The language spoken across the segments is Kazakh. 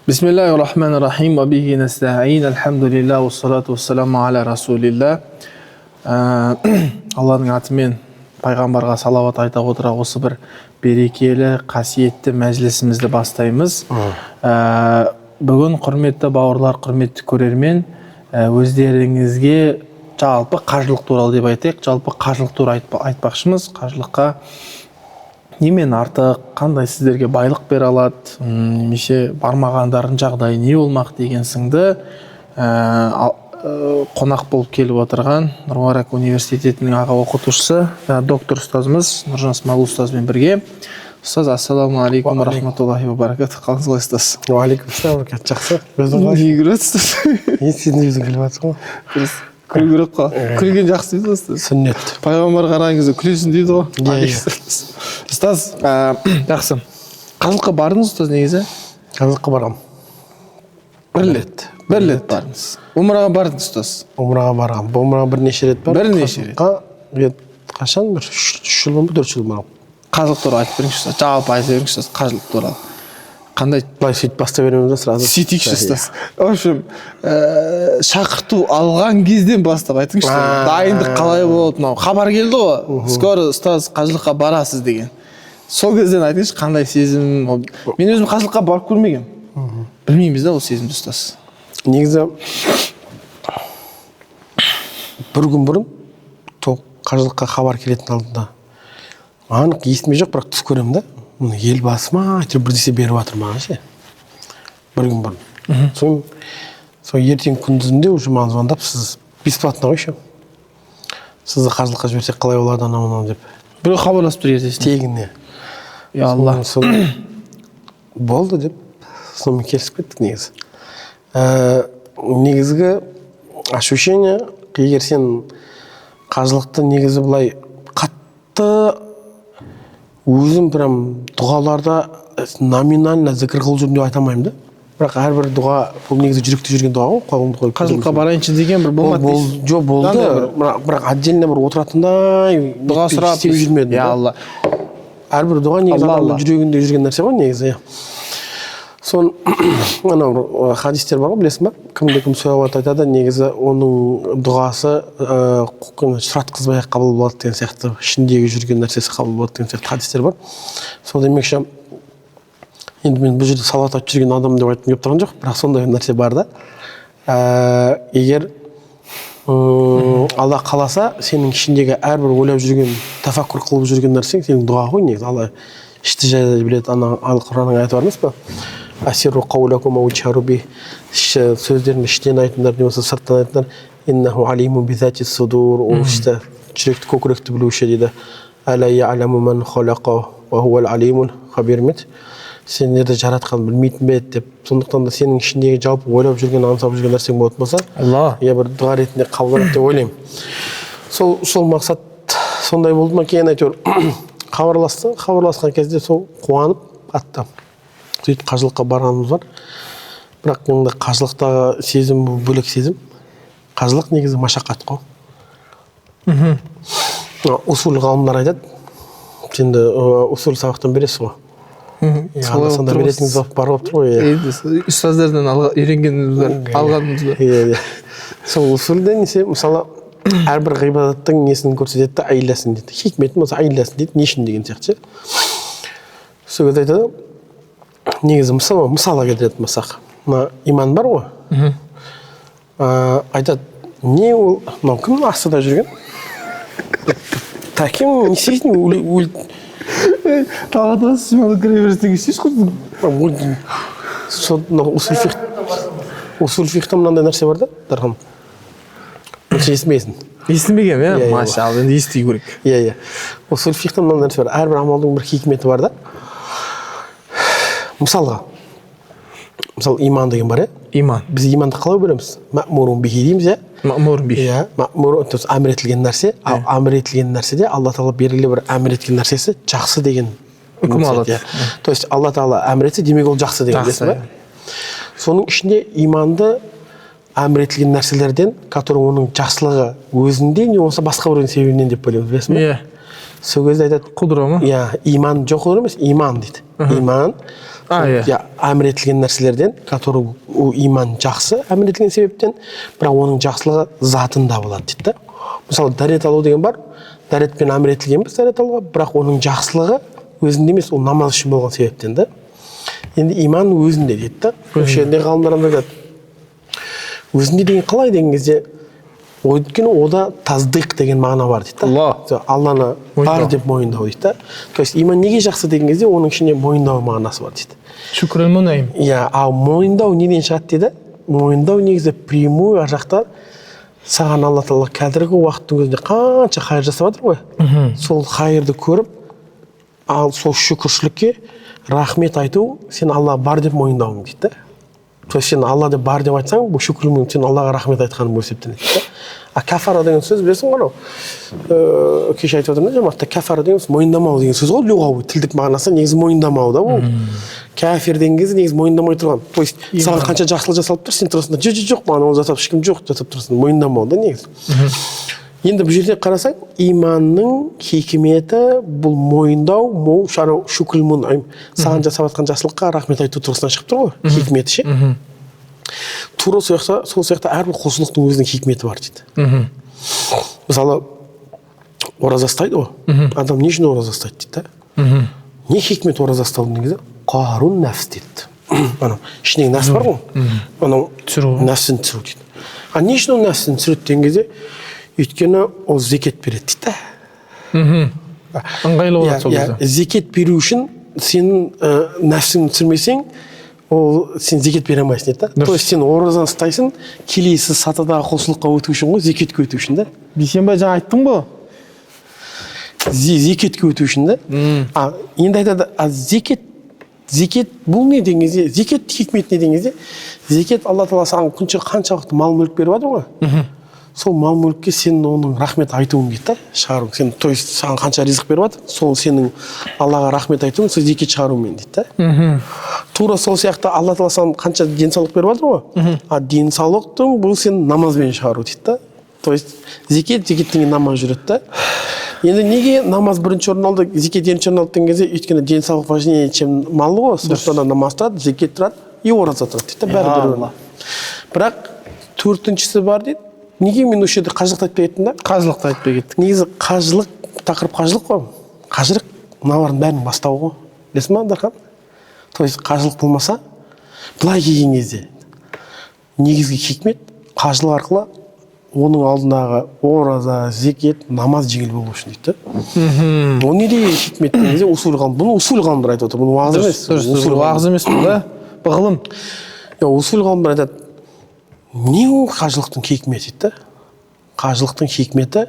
Бисмиллахир-рахманир-рахим. Ва бихи настаин. Алхамдулиллах уассалату уассаламу аля расулилlah. Алланың атымен пайғамбарға салават айта отыра осы бір берекелі, қасиетті мәжілісімізді бастаймыз. Бүгін құрметті бауырлар, құрметті көрермен, өздеріңізге жалпы қажылық туралы деп айтайық. Жалпы қажылық туралы айтпақшымыз. Қажылыққа немен артық, қандай сіздерге байлық бере алады, немесе бармағандардың жағдайы не болмақ деген сынды қонақ болып келіп отырған Нұр-Марак университетінің аға оқытушысы, доктор ұстазымыз Нұржан Смағұл ұстазбен бірге. Ұстаз, ассаламу алейкум рахматуллахи ва баракатух. Қалыңыз қалай, ұстаз? Уалейкум ассалам, жақсы. Өзің қалай? Не көресіз? Сіздің өзің күліп жатсың ғой. Күлу керек қой. Күлген жақсы дейді ұстаз. Сүннет. Пайғамбар қараған кезде күлесің дейді ғой. Ұстаз, жақсы. Қажылыққа бардыңыз ұстаз негізі? Қажылыққа барам. Бір рет бардыңыз. Умраға бардыңыз ұстаз? Умраға барам. Умраға бірнеше рет бар. Бірнеше рет. Қашан? Бір 3 жыл ма, 4 жыл ма? Қажылық туралы айтып беріңізші ұстаз. Жалпы айта беріңізші ұстаз, қажылық туралы. Қандай? Былай сөйтіп бастай береміз да сразу. Сөйтейікші ұстаз. В общем, шақырту алған кезден бастап айтыңызшы. Дайындық қалай болды? Мынау хабар келді ғой. Скоро ұстаз қажылыққа барасыз деген. Сол кезден айтыңызшы, қандай сезім? Мен өзім қажылыққа барып көрмегенмін. Білмейміз да ол сезімді ұстаз. Негізі бір күн бұрын қажылыққа хабар келетін алдында анық есіме жоқ, бірақ түс көремін да. Елбасы ма, бірдесе беріп жатыр маған ше. Бір күн бұрын. Сол ертең күндізінде уже маған звондап, сіз бесплатно ғой ше. Сізді қажылыққа жіберсек қалай болады анау деп. Біреу хабарласып тұр ертесіне. Тегіне. Я Алла. Болды деп. Сонымен келісіп кеттік негізі. Негізгі ощущение, егер сен қажылықты негізі былай қатты өзім прям дұғаларда номинально зікір қылып жүрмін деп айта алмаймын да. Бірақ әрбір дұға бұл негізі жүректе жүрген дұға ғой, қолымды қойып. Қажылыққа барайыншы деген бір болмады дейсіз? Жоқ, болды. Бірақ отдельно бір отыратындай дұға сұрап жүрмедім. Я Алла. Әрбір дұға негізі адамның жүрегінде жүрген нәрсе ғой негізі. Сон анау хадистер бар ғой, білесің ба? Кім салауат айтады, негізі оның дұғасы сұратқызбай-ақ қабыл болады деген сияқты, ішіндегі жүрген нәрсесі қабыл болады деген сияқты хадистер бар. Сол демекші, енді мен бұл жерде салауат айтып жүрген адам деп айтқым келіп тұрған жоқ, бірақ сондай нәрсе бар да. Егер Алла қаласа, сенің ішіндегі әрбір ойлап жүрген, тафаккур қылып жүрген нәрсең сенің дұға ғой негізі. Алла ішті жайда біледі. Ал-Құранның аяты бар емес па? Асирру қаулакум ау джару би, сөздерін іштен айтыңдар немесе сырттан айтыңдар. Иннаху алимун бизати судур, ол ішті жүректі көкіректі білуші дейді. Әла я'ламу ман халақа ва хувал алимул хабир мет. Сендерді жаратқан білмейтін бе деп. Сондықтан да сенің ішіндегі жалпы ойлап жүрген, аңсап жүрген нәрсең болатын болса, я бір дұға ретінде қабылданады деп ойлаймын. Сол мақсат сондай болды ма, кейін әйтеуір хабарласқан кезде сол қуанып атты. Сөйтіп қажылыққа барғанымыз бар. Бірақ енді қажылықтағы сезім бөлек сезім. Қажылық негізі машақат қой. Усул ғалымдар айтады. Сенді усул сабақтан бересіз ғой. Сонда беретіңіз бар болып тұр ғой. Ұстаздардан үйренгеніміз бар, алғанымыз бар. Сол усулда несе, мысалы, әрбір ғибадаттың несін көрсетеді, айыласын дейді. Хикметін болса айыласын дейді, не үшін деген сияқты. Сол кезде айтады, негізі мысалға келтіретін болсақ, иман бар ғой. Айтады, не ол, кім астыда жүрген? Таким не істейсің, Тағатыға сізмалы кіре берістің істейсіз қой? Усул фихта мынандай нәрсе бар да, Дархан. Сен естімейсің. Естімегем, иә? Машалла, енді ести көрек. Иә. Усул фихта мынандай нәрсе бар. Әрбір амалдың бір хикметі бар да. Мысалы, иман деген бар, иә? Иман. Біз иманды қалай береміз? Маъмурун бихи дейміз, иә? Маъмурун бихи. Иә, маъмурун, әмір етілген нәрсе, әмір етілген нәрседе Алла Тағала белгілі бір әмір еткен нәрсесі жақсы деген үкім алады. То есть Алла Тағала әмір етсе, демек ол жақсы деген нәрсе. Соның ішінде иманды әмір етілген нәрселерден, который оның жақсылығы өзінде, не болса басқа біреудің себебінен деп бөлеміз, білесің бе? сол кезде айтады, Құдыра ма? иә, иман жоқ olur емес, иман дейді. Иман Иә. әмір етілген нәрселерден, который ол иман жақсы әмір етілген себептен, бірақ оның жақсылығы затында болады дейді да. Мысалы, дәрет алу деген бар, дәретпен әмір етілгенбіз дәрет алуға, бірақ оның жақсылығы өзінде емес, ол намаз үшін болған себептен да. Енді иман өзінде дейді да. Осы жерде ғалымдар айтады, өзінде деген қалай деген кезде, өйткені ода таздық деген мағына бар дейді да. Алланы бар деп мойындау дейді да. То есть иман неге жақсы деген кезде, оның ішінде мойындау мағынасы бар дейді. Шүкрен мұнайым. Иә, ал мойындау неден шығады дейді? Мойындау негізі прямой ар жақта саған Алла Тағала қазіргі уақыттың өзінде қанша хайыр жасап жатыр ғой. Сол хайырды көріп, ал сол шүкіршілікке рахмет айту, сен Алла бар деп мойындауың дейді да. То есть сен Алла деп бар деп айтсаң, бұл шүкірмен сен Аллаға рахмет айтқаның болып есептеледі да. А кафара деген сөз білесің ғой, кеше айтып отырмын да, жамағатта кафара деген мойындамау деген сөз ғой, лұғауи тілдік мағынасы негізі мойындамау да ол. Кафир деген кезде негізі мойындамай тұрған. То есть саған қанша жақсылық жасалып тұр, сен тұрасың да, жоқ, маған ол жасап ешкім жоқ жасап тұрасың, мойындамау да негізі. Енді бұл жерде қарасаң, иманның хикметі бұл мойындау, шүкрил мұнайым. Саған жасап жатқан жақсылыққа рахмет айту тұрғысынан шығып тұр ғой, хикметі ше. Тура сол сияқты әрбір құлшылықтың өзінің хикметі бар дейді. Мысалы, ораза ұстайды ғой. Адам не үшін ораза ұстайды дейді да? Не хикмет ораза ұстаудың негізі? Қарун нәпс дейді. Анау ішіндегі нәпс бар ғой. Анау нәпсін түсіру дейді. А не үшін ол нәпсін түсіреді деген кезде? Өйткені ол зекет береді дейді да. Ыңғайлы болады сол кезде. Зекет беру үшін сенің нәпсіңді түсірмесең, ол сен зекет бере алмайсың дейді да. То есть сен оразаны ұстайсың, келесі сатыдағы құлшылыққа өту үшін ғой, зекетке өту үшін да. Бейсенбай жаңа айттың ғой. Зекетке өту үшін да. Енді айтады, зекет бұл не деген кезде, зекет хикмет не деген кезде, зекет Алла Тағала саған күнше қанша уақыт мал мүлік беріп жатыр ғой. Сол мал мүлікке сен оның рахмет айтуың дейді да, шығаруың. Сен, то есть саған қанша ризық беріп жатыр, сол сенің Аллаға рахмет айтуың, сол зекет шығаруымен дейді да. Тура сол сияқты Алла Тағала саған қанша денсаулық беріп жатыр ғой. А денсаулықтың бұл сен намазбен шығару дейді да. То есть зекеттен кейін намаз жүреді да. Енді неге намаз бірінші орын алды, зекет екінші орын алды деген кезде, өйткені денсаулық важнее, чем мал ғой, сондықтан намаз тұрады, зекет тұрады, и ораза тұрады дейді да, бәрі бір. Бірақ төртіншісі бар дейді. Неге мен осы жерде қажылықты айтпай кеттім да? Қажылықты айтпай кеттік. Негізі қажылық, тақырып қажылық қой. Қажылық мыналардың бәрінің бастауы ғой. Білесің ба, Дархан? То есть қажылық болмаса, былай келген кезде негізгі хикмет қажылық арқылы оның алдындағы ораза, зекет, намаз жеңіл болу үшін дейді да. Ол не деген хикмет деген кезде усул ғалым. Бұны усул ғалымдар айтып отыр. Бұны уағыз емес. Уағыз емес бұл да. Бұл ғылым. Усул ғалымдар айтады. Не ол қажылықтың хикметі дейді? Қажылықтың хикметі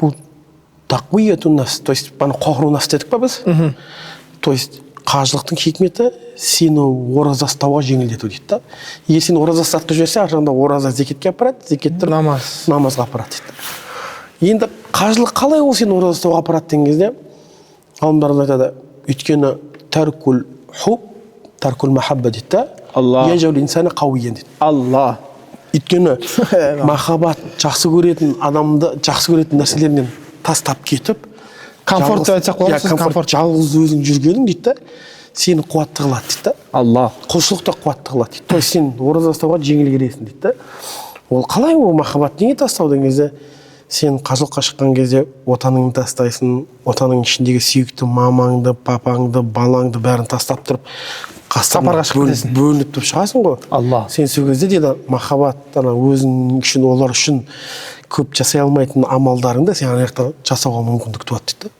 бұл тақуиятун нафс, то есть бана қоғыру нафс дедік па біз? То есть қажылықтың хикметі сені ораза ұстауға жеңілдету дейді да. Егер сен ораза ұстатқызып жіберсе, ар жағында ораза зекетке апарады, зекеттер намазға апарады дейді. Енді қажылық қалай ол сені ораза ұстауға апарады деген кезде, ғалымдар айтады, өйткені тәркул хуб, тәркул махабба дейді да. Яжаул инсаны қауиен дейді. Алла. Өйткені махаббат жақсы көретін адамды, жақсы көретін нәрселерінен тастап кетіп, комфорт деп айтсақ болады, сіз комфорт. Жалғыз өзің жүргенің дейді да, сені қуатты қылады дейді да. Алла. Құлшылықта қуатты қылады дейді. То есть сен ораза ұстауға жеңіл келесің дейді да. Ол қалай ол махаббат неге тастау деген кезде, сен қажылыққа шыққан кезде отаныңды тастайсың, отаның ішіндегі сүйікті мамаңды, папаңды, балаңды бәрін тастап тұрып, сапарға шығып бөлініп тұрып шығасың ғой. Алла. Сен сол кезде дейді махаббат, өзің үшін, олар үшін көп жасай алмайтын амалдарыңды сен ана жақта жасауға мүмкіндік туады дейді.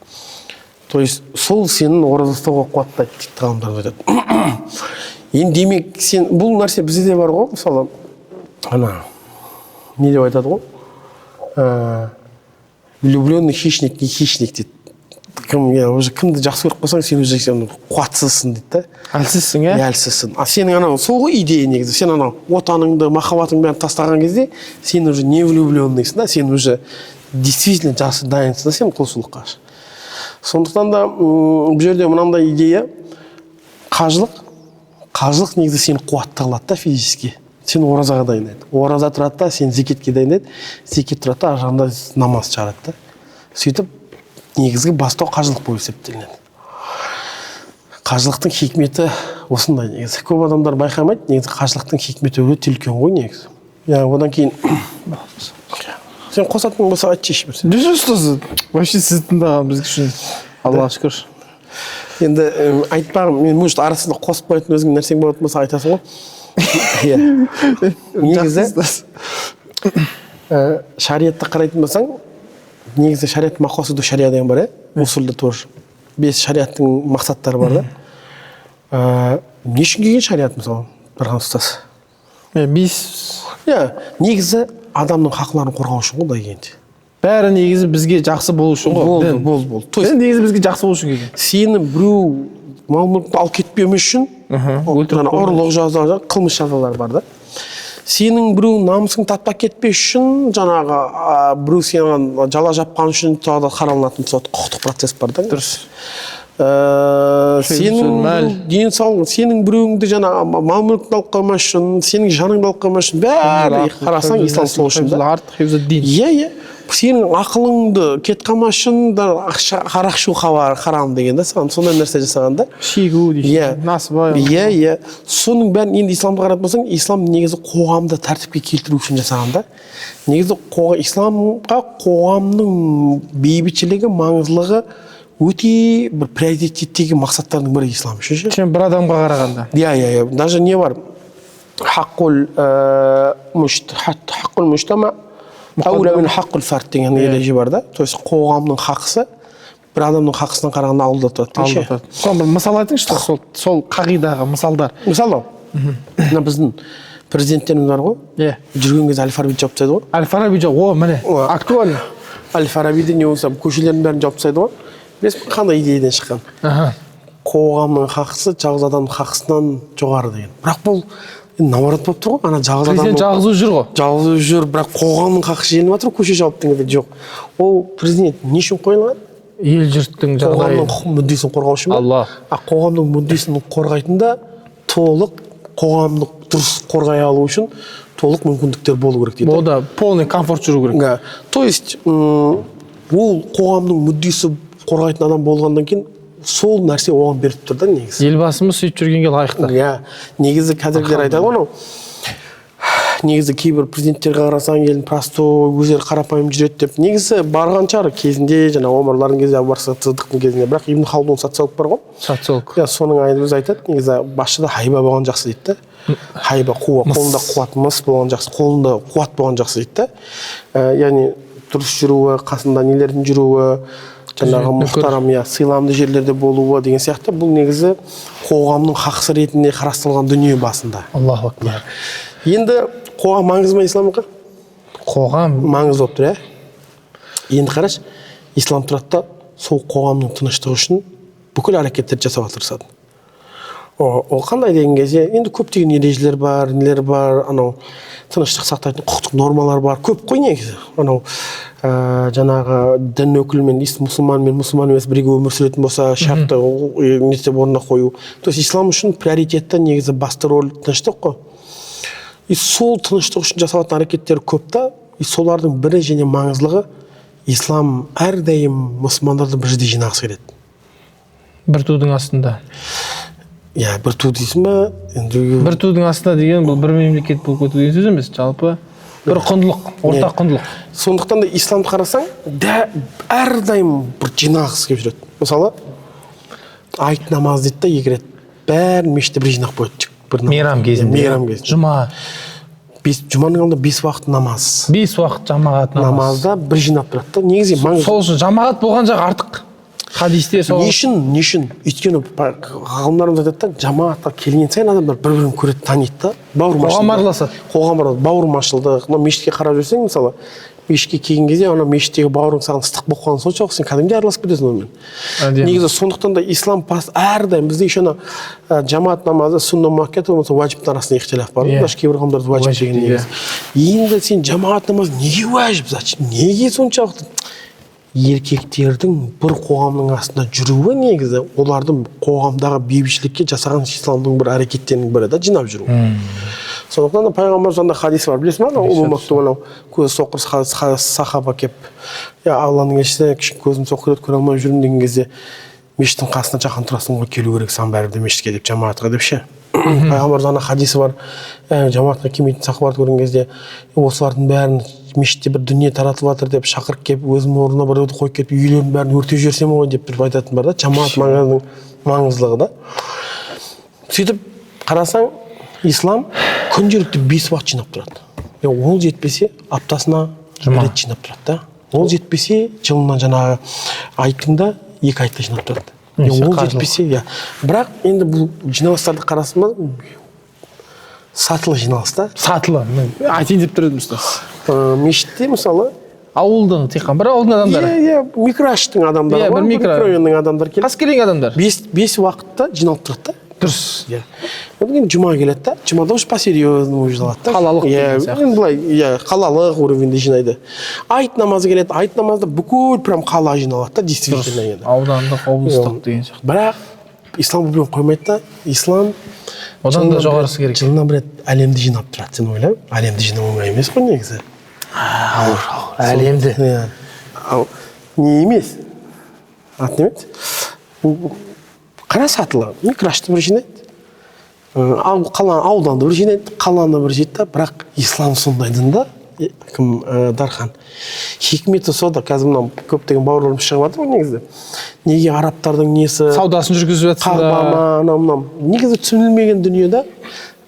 То есть сол сенің ораза ұстауға қуаттайды дейді ғалымдар айтады. Енді демек сен бұл нәрсе бізде де бар ғой, мысалы ана не деп айтады ғой? Влюбленный хищник не хищник дейді. Уже кімді жақсы көріп қалсаң, сен уже қуатсызсың дейді да. Әлсізсің, ә? Әлсізсің. А сенің анау сол ғой идея негізі. Сен анау отаныңды, махаббатыңды бәрін тастаған кезде, сен уже не влюбленныйсың да, сен уже действительно жақсы дайынсың да, сен құлшылыққа. Сондықтан да бұл жерде мынандай идея, қажылық негізі сені қуатты қылады да физически. Сен оразаға дайындайды. Ораза тұрады да, сен зекетке дайындайды. Зекет тұрады да, ар жағында намаз шығарады да. Сөйтіп негізгі бастау қажылық болып есептелінеді. Қажылықтың хикметі осындай негізі. Көп адамдар байқамайды, негізі қажылықтың хикметі өте үлкен ғой негізі. Одан кейін сен қосатын болса айтшы ешбір. Жүз вообще сізді тыңдаған біз үшін Аллаға шүкір. Енді айтпағым, мен может арасында қосып қоятын өзің нәрсең болатын болса айтасың ғой. Негізі шариатты қарайтын болсаң, негізі шариат мақосиду шариа деген бар, усулда тоже. 5 шариаттың мақсаттары бар да. Не үшін келген шариат мысалы? Бірған ұстаз. 5 негізі адамның хақларын қорғау үшін ғой дегенде. бәрі негізі бізге жақсы болу үшін ғой. Болды. То есть негізі бізге жақсы болу үшін келген. Сені біреу мал-мүлікті алып кетпеу үшін ұрлық жаза, қылмыс жазалар бар да. Сенің біреу намысың татпай кетпеу үшін, жаңағы біреу сені жала жапқан үшін тағы да қаралынатын құқықтық процесс бар да. Дұрыс. Сенің денсаулығың, сенің біреуіңді жаңа мал-мүлікті алып қалмас үшін, сенің жаныңды алып қалмас үшін бәрі қарасаң ислам сол үшін да. Сенің ақылыңды кет қалмас үшін арақ ішу харам деген да, саған сондай нәрсе жасағанда. Шегу дейсің, насыбай. Соның бәрін енді исламға қарап болсаң, ислам негізі қоғамды тәртіпке келтіру үшін жасағанда. Негізі исламға қоғамның бейбітшілігі, маңыздылығы өте бір приоритеттегі мақсаттардың бірі ислам үшін. Сен бір адамға қарағанда. Даже не бар? Хаққул муштама әуля мен хаққул фард деген ереже бар да. То есть қоғамның хақысы бір адамның хақысынан қарағанда алдыда тұрады. Соны бір мысал айтыңызшы, сол қағидаға мысалдар. Мысалы, біздің президенттеріміз бар ғой. Жүрген кезде Әл-Фараби жауап тастайды ғой. Әл-Фараби жауап, міне, актуально. Әл-Фарабиде не болса, көшелердің бәрін жауап тастайды ғой. Білесің, қандай идеядан шыққан? Қоғамның хақысы жалғыз адамның хақысынан жоғары деген. Бірақ бұл наоборот болып тұр ғой. Ана жалғыз адам. Президент жалғыз жүр ғой. Жалғыз жүр, бірақ қоғамның хақысы желеніп жатыр, көше жауап дегенде жоқ. Ол президент не үшін қойылған? Ел жұрттың жағдайы. Қоғамның мүддесін қорғау үшін. Алла. Қоғамның мүддесін қорғайтында толық қоғамды дұрыс қорғай алу үшін толық мүмкіндіктер болу керек дейді. Ода полный комфорт жүру керек. То есть ол қоғамның мүддесі қорғайтын адам болғаннан кейін сол нәрсе оған беріп тұр да негізі. Елбасымыз сөйтіп жүргенге лайықты. Негізі қазіргілер айтады ғой, негізі кейбір президенттерге қарасаң елін простой, өздері қарапайым жүреді деп. Негізі барған шығар кезінде, жаңа Омарлардың кезінде, Абу-Бакр кезінде, бірақ Ибн Халдун социолог бар ғой. Социолог. Соның өзі айтады, негізі басшыда хайба болған жақсы дейді да. Хайба, қолында қуат, мыс болған жақсы, қолында қуат болған жақсы дейді да. Яғни дұрыс жүруі, қасында нелердің жүруі, жаңағы мұхтарам, сыйламды жерлерде болуы деген сияқты. Бұл негізі қоғамның хақысы ретінде қарастырылған дүние басында. Аллаху акбар. Енді қоғам маңызды ма исламға? Қоғам маңызды болып тұр, Енді қараш, ислам тұрады да сол қоғамның тыныштығы үшін бүкіл әрекеттерді жасауға тырысады. Ол қандай деген кезде, енді көптеген ережелер бар, нелер бар, анау тыныштық сақтайтын құқықтық нормалар бар, көп қой негізі. Анау жаңағы дін өкілі мен мұсылман емес бірге өмір сүретін болса, шартты нетеп орнына қою. То есть ислам үшін приоритетті негізі басты рөл тыныштық қой. Сол тыныштық үшін жасалатын әрекеттер көп та, солардың бірі және маңыздылығы ислам әрдайым мұсылмандарды бір жерде жинағысы келеді. Бір тудың астында. Бір ту дейсің ба? Бір тудың астында деген бұл бір мемлекет болып кету деген сөз емес, жалпы бір құндылық, ортақ құндылық. Сондықтан да исламды қарасаң, әрдайым бір жинағысы келіп жүреді. Мысалы, айт намаз дейді да, егер бәрін мешітте бір жинақ қояды. Мейрам кезінде. Жұма. Жұманың алдында 5 уақыт намаз. 5 уақыт жамағат намазда бір жинап тұрады да. Негізі сол үшін жамағат болған жақ артық. Хадисте сол. Не үшін? Өйткені ғалымдарымыз айтады да, жамағатқа келген сайын адамдар бір-бірін көреді, таниды да. Қоғам араласады. Бауырмашылдық. Мешітке қарап жүрсең, мысалы, мешітке келген кезде, ана мешіттегі бауырың саған ыстық болып қалған соншалық, сен кәдімгідей араласып кетесің онымен. Негізі сондықтан да ислам әрдайым бізде еще жамағат намазы, сунна муаккада болмаса уәжіптің арасында ихтилаф бар. Кейбір ғалымдар уәжіп деген негізі. Енді сен жамағат намазы неге уәжіп? Неге соншалықты? Еркектердің бір қоғамның астында жүруі негізі олардың қоғамдағы бейбітшілікке жасаған исламның бір әрекеттерінің бірі да, жинап жүру. сондықтан да пайғамбар сонда хадис бар, білесің ба? Ұлы мактум анау көз соқыр сахаба келіп, алланың елшісі көзім соқыр еді, көре алмай жүрмін деген кезде мешіттің қасына жақын тұрасың ғой, келу керексің бәрібір де мешітке деп, жамаатқа деп ше. Пайғамбар ана хадисі бар, жамаатқа келмейтін сахабаларды көрген кезде осылардың бәрін мешітте бір дүние таратылып жатыр деп шақырып келіп, өзімнің орнына біреуді қойып кетіп, үйлерінің бәрін өртеп жіберсем ғой деп тұрып айтатын бар да, жамаат маңыздылығы да. Сөйтіп қарасаң, ислам күнделікті 5 уақыт жинап тұрады. Ол жетпесе аптасына 1 рет жинап тұрады да. Ол жетпесе жылына жаңағы айтында 2 айтта жинап тұрады. Ол жетпесе, бірақ енді бұл жиналыстарды қарасың ба, сатылы жиналыс та. Сатылы. Айтайын деп тұр едім ұстаз. Мешітте мысалы ауылдың тек қана бір ауылдың адамдары. Микроштың адамдары бар, микрорайонның адамдары келеді. Қаскелең адамдар. 5 уақытта жиналып тұрады да. Дұрыс. Одан жұма келеді да, жұмада уж по-серьезному жиналады да. Қалалық деген сияқты. Былай, қалалық уровеньде жинайды. Айт намазы келеді, айт намазда бүкіл прям қала жиналады да, действительно енді. Аудандық, облыстық деген сияқты. Бірақ ислам бұлбен қоймайды да, ислам одан да жоғарысы керек. Жылына бір рет әлемді жинап тұрады, сен ойлап, әлемді жинау оңай емес қой негізі. Әлемді. Не емес? Ат не еді? Қара сатылы, микрошты бір жинайды, ауданды бір жинайды, қаланы бір жинайды, бірақ ислам сондайдың да, кім Дархан. Хикметі сода, қазір мынау көптеген бауырларым шығып жатыр ғой негізі. Неге арабтардың несі, саудасын жүргізіп жатсыңдар. Қағбама, негізі түсінілмеген дүниеде,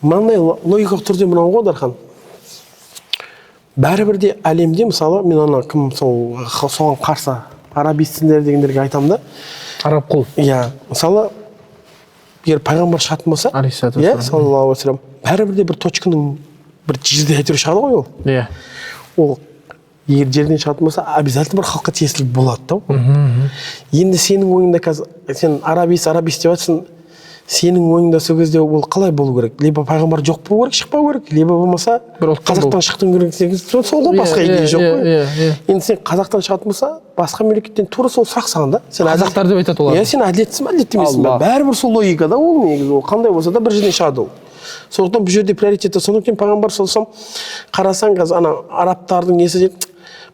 мынандай логикалық түрде мынау ғой Дархан. Бәрібір де әлемде, мысалы, мен ана кім соған қарсы арабистендер дегендерге айтам да. Араб құл. Мысалы, егер пайғамбар шығатын болса, саллаллаху алейхи ва саллям, бәрібір де бір точканың бір жерде әйтеуір шығады ғой ол. Ол егер жерден шығатын болса, обязательно бір халыққа тиесілі болады да. Енді сенің ойыңда қазір, сен арабист деп жатсың, сенің ойыңда сол кезде ол қалай болу керек? Либо пайғамбар жоқ болу керек, шықпау керек, либо болмаса қазақтан шықтың керек, сол ғой, басқа идея жоқ қой. Енді сен қазақтан шығатын болса, басқа мемлекеттен тура сол сұрақ саған да. Қазақтар деп айтады олар. Сен әділеттісің ба, әділетті емессің ба? Бәрібір сол логика да ол негізі, ол қандай болса да бір жерден шығады ол. Сондықтан бұл жерде приоритеті, сондықтан пайғамбар салсам қарасаң қазір ана арабтардың несі деп,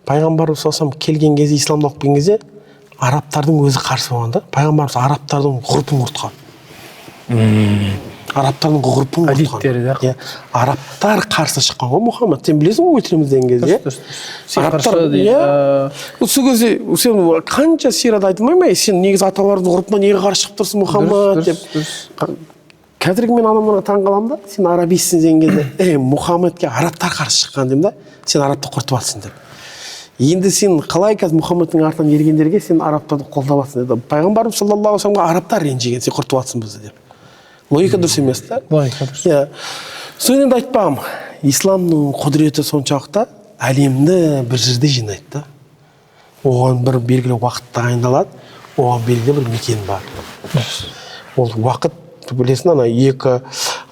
пайғамбар салсам келген кезде, исламды оқып келген кезде арабтардың өзі қарсы болған да. Пайғамбар арабтардың ғұрпын құртқан. Арабтардың ғұрпын құртқан. Арабтар қарсы шыққан ғой Мұхаммед. Сен білесің ғой өлтіреміз деген кезде. Сол кезде сен қанша сирада айтылмай ма? Сен негізі аталардың ғұрпына неге қарсы шығып тұрсың Мұхаммед деп. Қазіргі мен адамдарға таң қаламын да, сен арабистсің деген кезде, Мұхаммедке арабтар қарсы шыққан деймін да, сен арабты құртып жатсың деп. Енді сен қалай қазір Мұхаммедтің артынан ергендерге сен арабтарды қолдап жатсың деді. Пайғамбарымыз саллаллаху алейхи ва салламға арабтар ренжіген, сен құртып жатсың бізді деп. Логика дұрыс емес та. Логика дұрыс. Сол енді айтпағым, исламның құдіреті соншалықты әлемді бір жерде жинайды да. Оған бір белгілі уақыт тағайындалады, оған белгілі бір мекен бар. Ол уақыт білесің, ана 2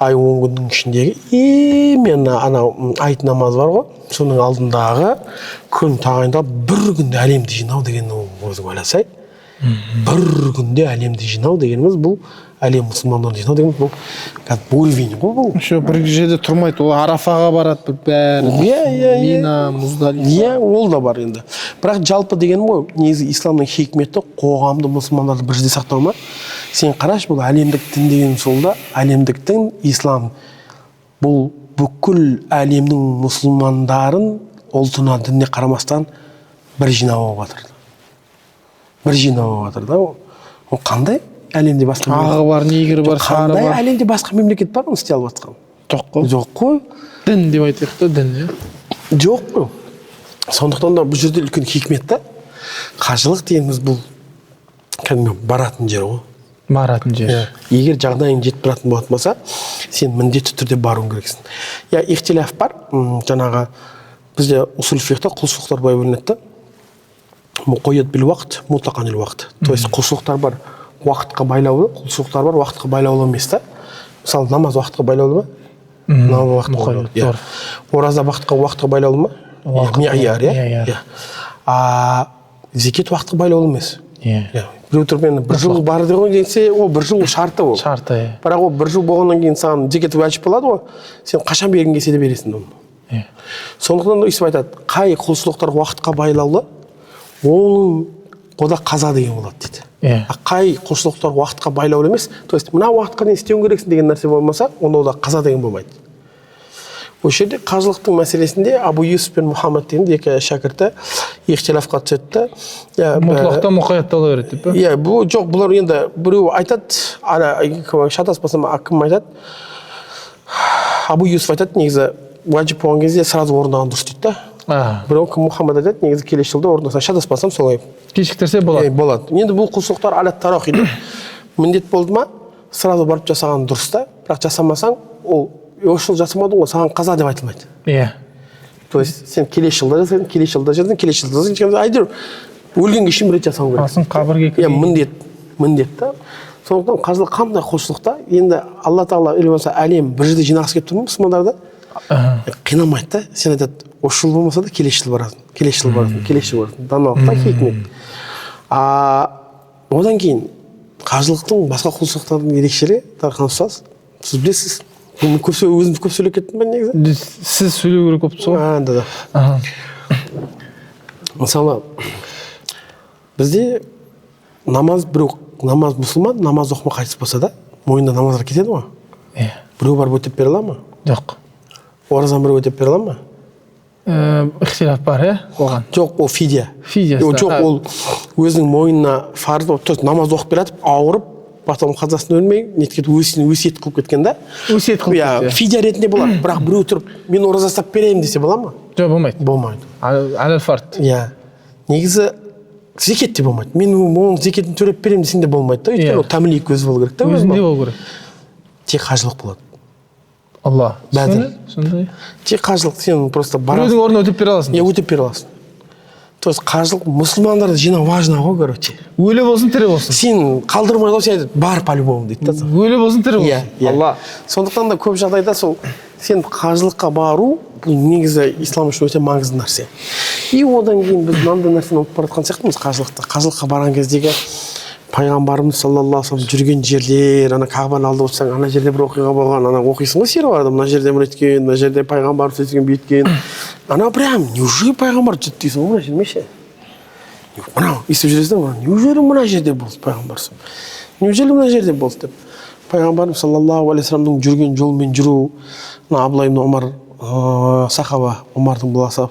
ай 10 күннің ішіндегі именно ана айт намазы бар ғой, соның алдындағы күн тағайындалып, бір күнде әлемді жинау деген өзің ойласай, бір күнде әлемді жинау дегеніміз бұл әлем мұсылмандарын жинау дегеніміз бұл уровень ғой бұл. Бір жерде тұрмайды, ол Арафаға барады бәрі. Мина, Мұздалифа. Ол да бар енді. Бірақ жалпы дегенім ғой, негізі исламның хикметі қоғамды мұсылмандарды бір жерде сақтау ма? Сен қараш, бұл әлемдік дін деген сол да, әлемдік дін, ислам, бұл бүкіл әлемнің мұсылмандарын ұлтына, дініне қарамастан бір жинау жатыр. Бір жинау жатыр да. Ол қандай? Әлемде басқа ағы бар, негірі бар, сары бар. Қандай әлемде басқа мемлекет бар оны істей алып жатқан? Жоқ қой. Дін деп айтайық та, дін. Жоқ қой. Сондықтан да бұл жерде үлкен хикмет та. Қажылық дегеніміз бұл кәдімгі баратын жер ғой. Баратын жер. Егер жағдайың жетіп баратын болатын болса, сен міндетті түрде баруың керексің. Ихтиляф бар. Жаңағы бізде усул фиқта құлшылықтар былай бөлінеді. Мұқойят біл уақыт, мутақанил уақыт. То есть құлшылықтар бар, уақытқа байлаулы, құлшылықтар бар, уақытқа байлаулы емес та. Мысалы, намаз уақытқа байлаулы ма? Намаз уақытқа байлаулы. Ораза уақытқа байлаулы ма? Миъяр, иә. Зекет уақытқа байлаулы емес. біреу тұрып енді бір жыл бар деген десе ол бір жыл шарты ол шарты. бірақ ол бір жыл болғаннан кейін саған зекет уәжіп болады ғой сен қашан бергің келсе де бересің оны сондықтан да өйстіп айтады қай құлшылықтар уақытқа байлаулы оның ода қаза деген болады дейді қай құлшылықтар уақытқа байлаулы емес то есть мына уақытқа дейін істеуің керексің деген нәрсе болмаса онда ода қаза деген болмайды. Осы жерде қажылықтың мәселесінде Абу Юсуф пен Мұхаммад деген екі шәкірті ихтилафқа түседі да мұтлақта мұқаятта бола береді деп пе? Иә, бұл жоқ, бұлар енді біреу айтады, шатаспасам кім айтады? Абу Юсуф айтады, негізі уәжіп болған кезде сразу орындаған дұрыс дейді да. Біреу Мұхаммад айтады, негізі келесі жылда орындаса, шатаспасам солай. Кешіктірсе болады. Болады. Енді бұл құлшылықтар алят тарахиде міндет болды ма, сразу барып жасаған дұрыс та, бірақ жасамасаң, ол осы жыл жасамадың ғой, саған қаза деп айтылмайды. То есть сен келесі жылда жасайсың, келесі жылда жасайсың, келесі жылда жасайсың, әйтеуір өлгенге шейін бір рет жасау керек. Асын қабірге кірген. Міндет та. Сондықтан қажылық қандай құлшылықта, енді Алла Тағала или болмаса әлем бір жерде жинағысы келіп тұр ма мұсылмандарды? Қинамайды да. Сен айтады, осы жыл болмаса да келесі жыл барасың, келесі жыл барасың, келесі жыл барасың. Даналық та хикмет. Одан кейін қажылықтың басқа құлшылықтардың ерекшелігі Дархан ұстаз, сіз білесіз. Өзімді көп сөйлеп кеттім бе негізі? Сіз сөйлеу керек болып тұрсыз ғой? Да. Мысалы, бізде намаз мұсылман, намаз оқымай қайтыс болса да, мойнында намаздар кетеді ғой? Біреу барып өтеп бере ала ма? Жоқ. Оразан біреу өтеп бере ала ма? Ихтилаф бар, оған? Жоқ, ол фидия. Фидиясы. Жоқ, ол өзінің мойнына фарыз, намаз оқып бератып, ауырып, потом қазасын өлмей, неткен өсиет қылып кеткен да? Өсиет қылып кеткен. Фидия ретінде болады, бірақ біреу тұрып, мен ораза ұстап берейін десе бола ма? Жоқ, болмайды. Болмайды. Әлел фард. Негізі зекет те болмайды. Мен оның зекетін төлеп беремін десең де болмайды да. Өйткені ол тәмлик өзі болу керек та. Өзінде болу керек. Тек қажылық болады. Алла. Сондай. Тек қажылық сен просто барасың. Біреудің орнына өтеп бере аласың. Өтеп бере аласың. То есть қажылық мұсылмандарды жинау важно ғой, короче. Өлі болсын, тірі болсын. Сен қалдырмайды ғой, сен бар по-любому дейді да. Өлі болсын, тірі болсын. Алла. Сондықтан да көп жағдайда сол сен қажылыққа бару бұл негізі ислам үшін өте маңызды нәрсе. И одан кейін біз мынандай нәрсені ұмытып бара жатқан сияқтымыз қажылықта. Қажылыққа барған кездегі пайғамбарымыз саллаллаху алейхи жүрген жерлер, ана Кағбаны алды отырсаң, ана жерде бір оқиға болған, ана оқисың ғой сираларда, мына жерде мына еткен, мына жерде пайғамбар сөйткен бүйткен. Ана прям неужели пайғамбар жетті дейсің, мына жерде ше? Мынау естіп жүресің, неужели мына жерде болды пайғамбар? Неужели мына жерде болды деп. Пайғамбарымыз саллаллаху алейхи вассаламның жүрген жолмен жүру, Абдулла ибн Омар сахаба, Омардың баласы,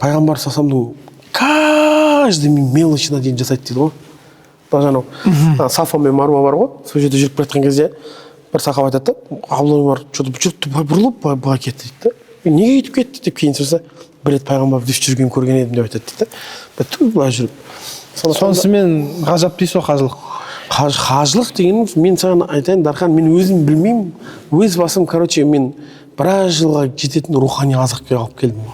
пайғамбар саллаллаху каждый мелочына дейін жасайды дейді ғой. Даже Сафа мен Маруа бар ғой, сол жерде жүріп келе жатқан кезде бір сахаба айтады да, Абдулла Омар что-то бұрылып былай кетті дейді да. Неге кетіп кетті деп кейін сұраса, бір рет пайғамбар дұрыс жүрген көрген едім деп айтады дейді да. Былай жүріп. Сонысымен ғажап дейсіз ғой қажылық. Қажылық дегеніміз, мен саған айтайын, Дархан, мен өзім білмеймін, өз басым, короче, мен біраз жылға жететін рухани азыққа алып келдім.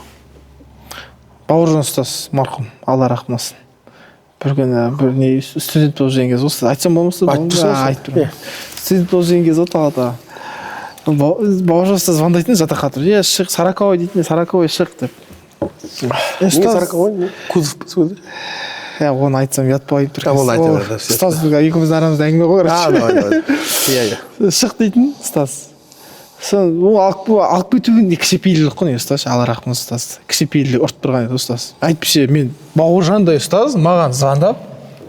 Бауыржан ұстаз, марқұм, Алла рахмасын. Бір күні студент болып жүрген кез осы айтсам болмаса айтып тұрмын. Студент болып жүрген кез Талғат Бауыржан ұстаз звондайтын жатаққа тұрып, шық, Сороковой дейтін, Сороковой шық деп. Не Сороковой? Кузов сөзі? Оны айтсам ұят болып тұр. Оны айта берді. Ұстаз екеуміздің арамызда әңгіме ғой. Шық дейтін ұстаз. Ол алып кетуін кішіпейілдік қой ұстаз, Алла рахмат ұстаз. Кішіпейілдік ұрып тұрған еді ұстаз. Айтпыше, мен Бауыржандай ұстаз маған звондап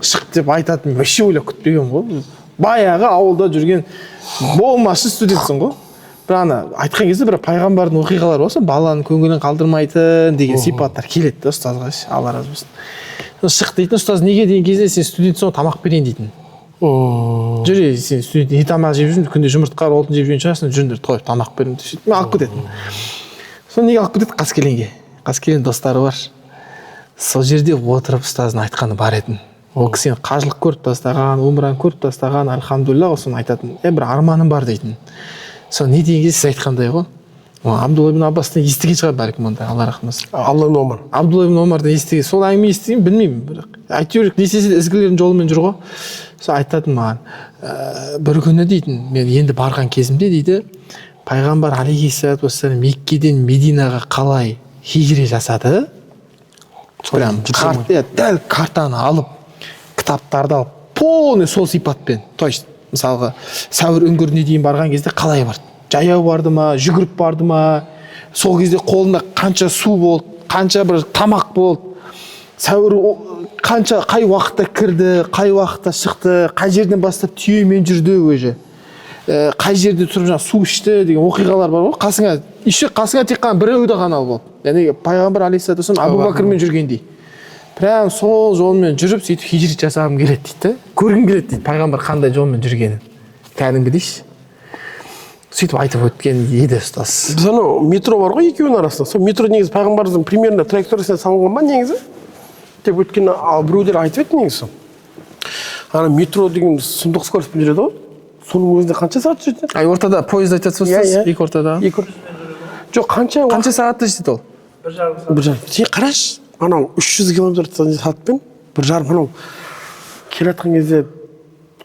шық деп айтатын, вообще ойлап күтпеген ғой. Баяғы ауылда жүрген болмашы студентсің ғой. Бір ана айтқан кезде бір пайғамбардың оқиғалары болса, баланың көңілін қалдырмайтын деген сипаттар келеді да ұстазға. Алла разы болсын. Шық дейтін ұстаз, неге деген кезде сен студентсің, тамақ берейін дейтін. Жүре, сен студент не тамақ жеп жүрсің, күнде жұмыртқа роллтын жеп жүрген шығарсың, жүріңдер тойып тамақ беремін деп. Мен алып кететін. Соны неге алып кетеді? Қаскелеңге. Қаскелең достары бар. Сол жерде отырып ұстаздың айтқаны бар еді. Ол кісі қажылық көріп тастаған, умраны көріп тастаған, альхамдулилля, соны айтатын. Бір арманым бар дейтін. Сол не деген кезде сіз айтқандай ғой. Абдулла ибн Аббастан естіген шығар бәлкім онда, Алла рахмат. Абдулла ибн Омардан естіген. Сол әңгіме естіген білмеймін, бірақ әйтеуір не істесе де ізгілердің жолымен жүр ғой. Сол айтатын маған, бір күні дейтін, мен енді барған кезімде дейді, пайғамбар алейхиссалату вассалам Меккеден Мединаға қалай хижре жасады, дәл картаны алып, кітаптарды алып, полный сол сипатпен. То есть мысалға сәуір үңгіріне дейін барған кезде қалай барды? Жаяу барды ма, жүгіріп барды ма? Сол кезде қолында қанша су болды, қанша бір тамақ болды? Сәуір қанша қай уақытта кірді, қай уақытта шықты, қай жерден бастап түйемен жүрді өзі. Қай жерде тұрып жаңа су ішті деген оқиғалар бар ғой. Қасыңа тек қана біреуді ғана болды. Яғни пайғамбар алейхиссалату вассалам Абу Бәкірмен жүргендей. Прям сол жолмен жүріп, сөйтіп хижрет жасағым келеді дейді. Көргім келеді дейді пайғамбар қандай жолмен жүргенін. Кәдімгі дейсіз. Сөйтіп айтып өткен еді ұстаз. Біз анау метро бар ғой екеуінің арасында. Сол метро негізі пайғамбарымыздың примерно траекториясына салынған ба негізі? Деп өткен біреулер айтып еді негізі. Ана метро деген сұмдық скоростьпен жүреді ғой. Соның өзінде қанша сағат жүреді? Ортада поезд айтасыз ұстаз? Екі ортада. Жоқ, қанша сағатта жетеді ол? 1,5 сағат. Сен қараш, анау 300 км сағатпен 1,5 сағат анау келатқан кезде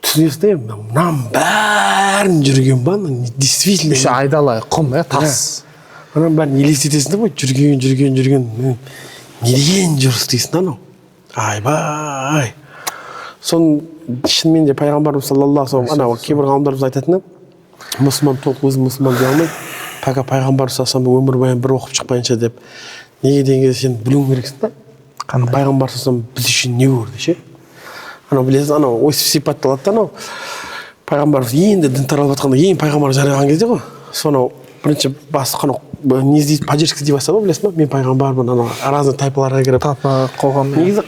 түсінесің де, мынаның бәрін жүрген ба, действительно. Еще айдала, құм, тас. Ананың бәрін елестетесің ғой, жүрген. Недеген жүріс дейсің анау. Айбай. Соның шынымен де пайғамбарымыз саллаллаху алейхи ва саллям анау кейбір ғалымдарымыз айтатыны, мұсылман толық өзі мұсылман дей алмайды. Пайғамбар саллаллаху өмір бойы бір оқып шықпайынша деп. Неге деген кезде сен білуің керексің да. Пайғамбар саллаллаху біз үшін не көрді ше? Анау білесіз, анау ой сипатталады да анау. Пайғамбарымыз енді дін таралып жатқанда ең пайғамбар жариялаған кезде ғой. Сонау бірінші басы қанау не іздейді, поддержка іздей бастады ғой, білесің ба? Мен пайғамбармын, анау разный тайпаларға кіріп. Тапа қоғам. Негізі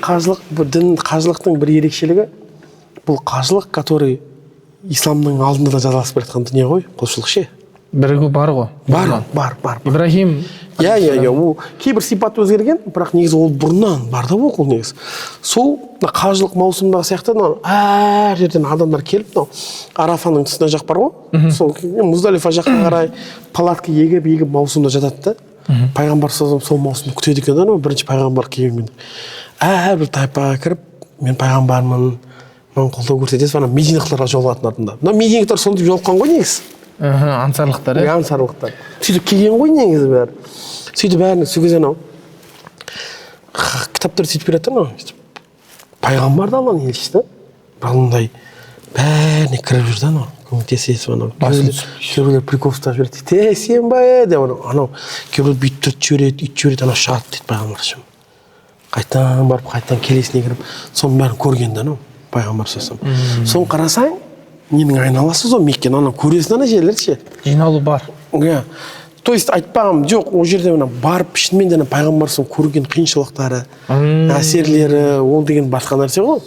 қажылықтың бір ерекшелігі, бұл қажылық, который исламның алдында да жазаласып бара жатқан дүние ғой, құлшылық ше. Бірігу бар ғой. Бар. Ибрахим. Ол кейбір сипат өзгерген, бірақ негізі ол бұрыннан бар да ол негізі. Сол қажылық маусымдағы сияқты әр жерден адамдар келіп, Арафаның тұсына жақ бар ғой. Сол Муздалифа жаққа қарай палатка егіп маусымда жатады да. Пайғамбар сол маусымды күтеді екен да, бірінші пайғамбар келгенмен. Әрбір тайпаға кіріп, мен пайғамбармын, маған қолдау көрсетесіз, ана мединақтарға жолығатын артында. Мына мединақтар сондай жолыққан ғой негізі. Ансарлықтар, ансарлықтар. Сөйтіп келген ғой негізі бәрі. Сөйтіп бәріне сол кезде анау кітаптар сөйтіп береді анау. Пайғамбар да Алланың елшісі да. Бірақ ондай бәріне кіріп жүрді анау. Көмектесесіз анау. Кейбіреулер прикол ұстап жібереді. Сен ба деп анау. Кейбіреулер бүйтіп жібереді, үйтіп жібереді, анау шығады дейді пайғамбар. Қайтадан барып, қайтадан келесіне кіріп, соның бәрін көрген да анау пайғамбар саллаллаху алейхи ва саллям. Соны қарасаң, ненің айналасы сол Мекке, анау көресің ана жерлер ше. Жиналу бар. То есть айтпағым жоқ, ол жерде барып шынымен де пайғамбарсын көрген қиыншылықтары, әсерлері, ол деген басқа нәрсе ғой.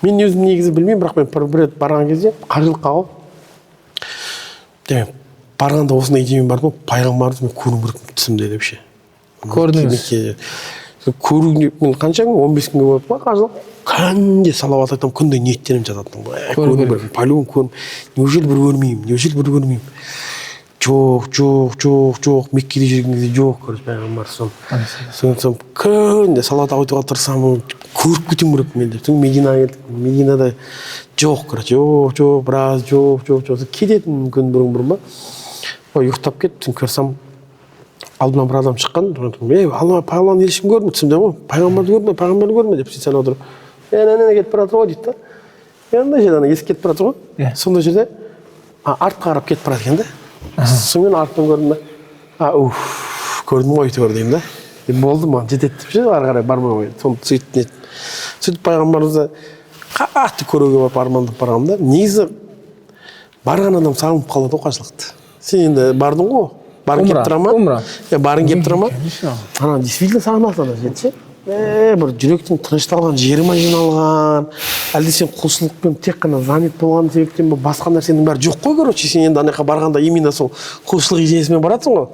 Мен өзім негізі білмеймін, бірақ мен бір рет барған кезде қажылыққа ғой. Барғанда осындай идеямен бардым, пайғамбарды мен көру керек түсімде деп ше. Көрдіңіз? Көру мен қанша күн, 15 күнге болып па қажылық. Күнде салауат айтамын, күнде ниеттеніп жататынмын. Полюбім көрім. Неужели бір көрмеймін? Жоқ, Меккеде жүрген кезде жоқ көріп пайғамбар соң күнде салауат айтуға тырысам, көріп кетуім керек мен деп. Мединаға келдік, Мединада жоқ көреді, жоқ, біраз жоқ. Кететін мүмкін бұрын ба. Ұйықтап кетіп, көрсем алдымнан бір адам шыққан, Алланың елшісін көрдім, түсімде ғой, пайғамбарды көрме деп сөйтсен отырып. Кетіп бара жатыр ғой дейді да. Андай жерде есік кетіп бара жатыр ғой. Сондай жерде артқа қарап кетіп бара жатыр екен да. Сонымен артынан көрдім да. Көрдім ғой өйтіп деймін да. Болды ма, жетеді деп ше, ары қарай бармай қойды. Сөйтіп пайғамбарымызды қатты көруге барып армандап барғанмын да. Негізі барған адам сағынып қалады ғой қажылықты. Сен енді бардың ғой. Барын кеп тұра ма? Барын кеп тұра ма? Ана действительно сағынасың да жетші. Бір жүректің тынышталған, жеріма жиналған, әлде сен құлшылықпен тек қана занят болған себептен басқа нәрсенің бәрі жоқ қой, короче, сен енді анаяққа барғанда именно сол құлшылық идеясымен барасың ғой.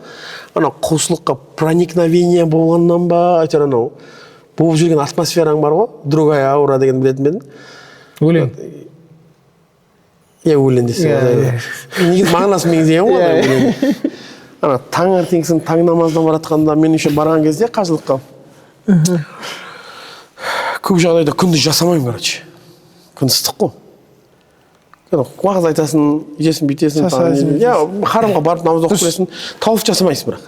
Ана құлшылыққа проникновение болғаннан ба, әйтеуір анау болып жүрген атмосфераң бар ғой, другая аура деген білетін бе едің? Өлең десең. Негізі мағынасы мен деген ғой. Ана таңертеңгісін таң намаздан баратқанда мен еще барған кезде қажылыққа көп жағдайда күнді жасамаймын, короче. Күн ыстық қой. Уағыз айтасың, үйдесің, бүйтесің. Харамға барып намаз оқып көресің, тауып жасамайсың бірақ.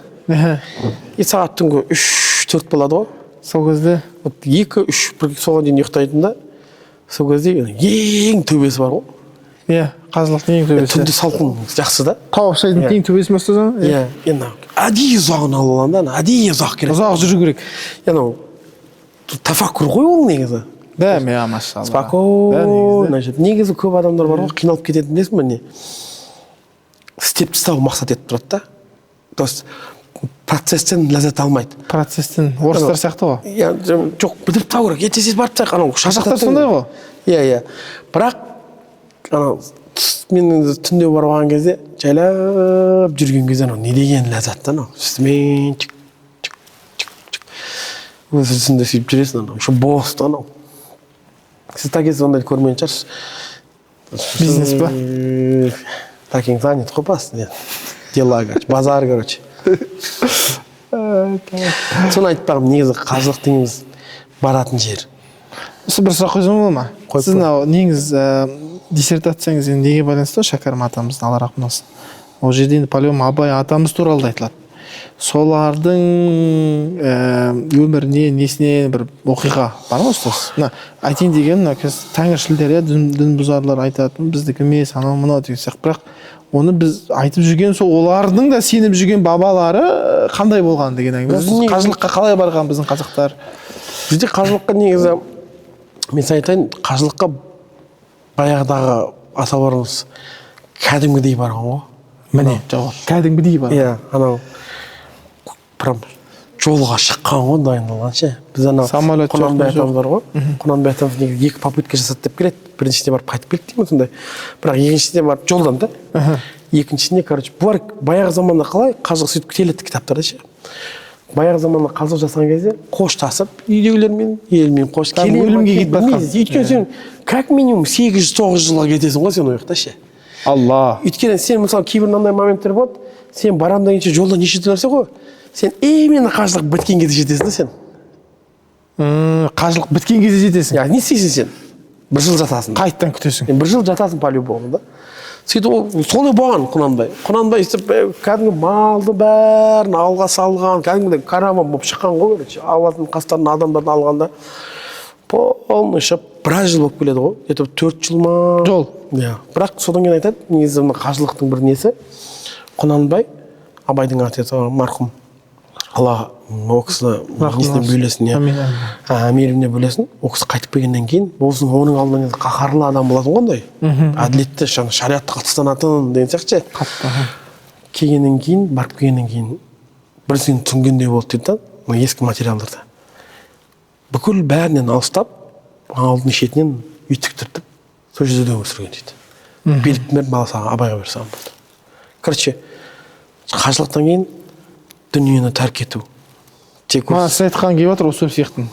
Сағат түнгі 3-4 болады ғой. Сол кезде 2-3 соған дейін ұйықтайтын да. сол кезде ең төбесі бар ғой. Иә, Қазылықтың ең төбесі. Түнде салқын жақсы да. Тау сайдың ең төбесі ме ұстазан? Иә, енді әдейі ұзағын алып аламын да, әдейі ұзақ керек. Ұзақ жүру керек. Енді тафаккур ғой ол негізі. Да, иә, машалла. Спокойно. Негізі көп адамдар бар ғой, қиналып кететін білесің бе не? Істеп тастау мақсат етіп тұрады да. То есть процесстен ләззат алмайды. Процесстен орыстар сияқты ғой. Иә, жоқ, бітіріп тастау керек. Ертесі барып тастайық, анау Қазақтар сондай ғой. Иә. Бірақ анау мен түнде барып алған кезде, жайлап жүрген кезде анау не деген ләззат та анау. Үстімен өз үстінде сөйтіп жүресің анау. Еще бос та анау. Сіз такие ондай көрмеген шығарсыз. Бизнес па? Такие занят қой бас. Дела, короче, базар, короче. Соны айтпағым, негізі қажылық дегеніміз баратын жер. Осы бір сұрақ қойсам болады ма? Қойып Сіз негіз диссертацияңыз неге байланысты? Шәкәрім атамыздың Алла рахмет болсын. Ол жерде енді по-любому Абай атамыз туралы да айтылады. Солардың өміріне, несіне бір оқиға бар ма ұстаз? Айтайын деген, тәңіршілдер, дін бұзарлар айтатын, біздікі емес, анау мынау деген сияқты. Бірақ оны біз айтып жүрген сол олардың да сеніп жүрген бабалары қандай болған деген әңгіме. Қажылыққа қалай барған біздің қазақтар? Бізде қажылыққа негізі, мен айтайын, қажылыққа баяғыдағы аталарымыз кәдімгідей барған ғой. Міне, жауап. Кәдімгідей барған. Иә, анау прям жолға шыққан ғой, дайындалғанша. Біз анау Құнанбай атамыз бар ғой. Құнанбай атамыз негізі 2 попытка жасады деп келеді. Біріншісіне барып қайтып келді деймін сондай. Бірақ екіншісіне барып жолдан да. Екіншісіне, короче, бұлар баяғы заманда қалай қажылық сөйтіп келеді кітаптарда ше. Баяғы заманда қажылық жасаған кезде қоштасып, үйдегілермен, елмен қош келе өлімге кетіп батқан. Өйткені сен как минимум 800-900 жылға кетесің ғой сен ол жақта ше. Алла. Өйткені сен мысалы кейбір мынандай моменттер болады, сен барам дегенше жолда неше нәрсе ғой. Сен именно қажылық біткен кезде жетесің да сен. Қажылық біткен кезде жетесің. Я, не істейсің сен? 1 жыл жатасың. Қайттан күтесің. 1 жыл жатасың по-любому да. Сөйтіп ол солай болған Құнанбай. Құнанбай істеп кәдімгі малды бәрін алға салған, кәдімгідей караван болып шыққан ғой, короче. Алланың қастарына адамдарды алғанда полный шап 1 жыл болып келеді ғой. Это 4 жыл ма? Жол. Иә. Бірақ содан кейін айтады, негізі мына қажылықтың бір несі Құнанбай, Абайдың атасы марқұм. Алла ол кісіні несіне бөлесін, мейіріміне бөлесін. Ол кісі қайтып келгеннен кейін, оның алдынан қаһарлы адам болатын қондай. Әділетті, шариатты қатыстанатын деген сияқты. Келгеннен кейін, барып келгеннен кейін бірсін түсінгендей болды дейді да, ескі материалдарда. Бүкіл бәрінен алыстап, алдын шетінен үйтік түртіп, сол жерде өмір сүрген дейді. Биліктің бәрін баласы Абайға берсам болды. Короче, қажылықтан кейін дүниені тәрк ету. Сіз айтқан келіп жатыр осы сияқты.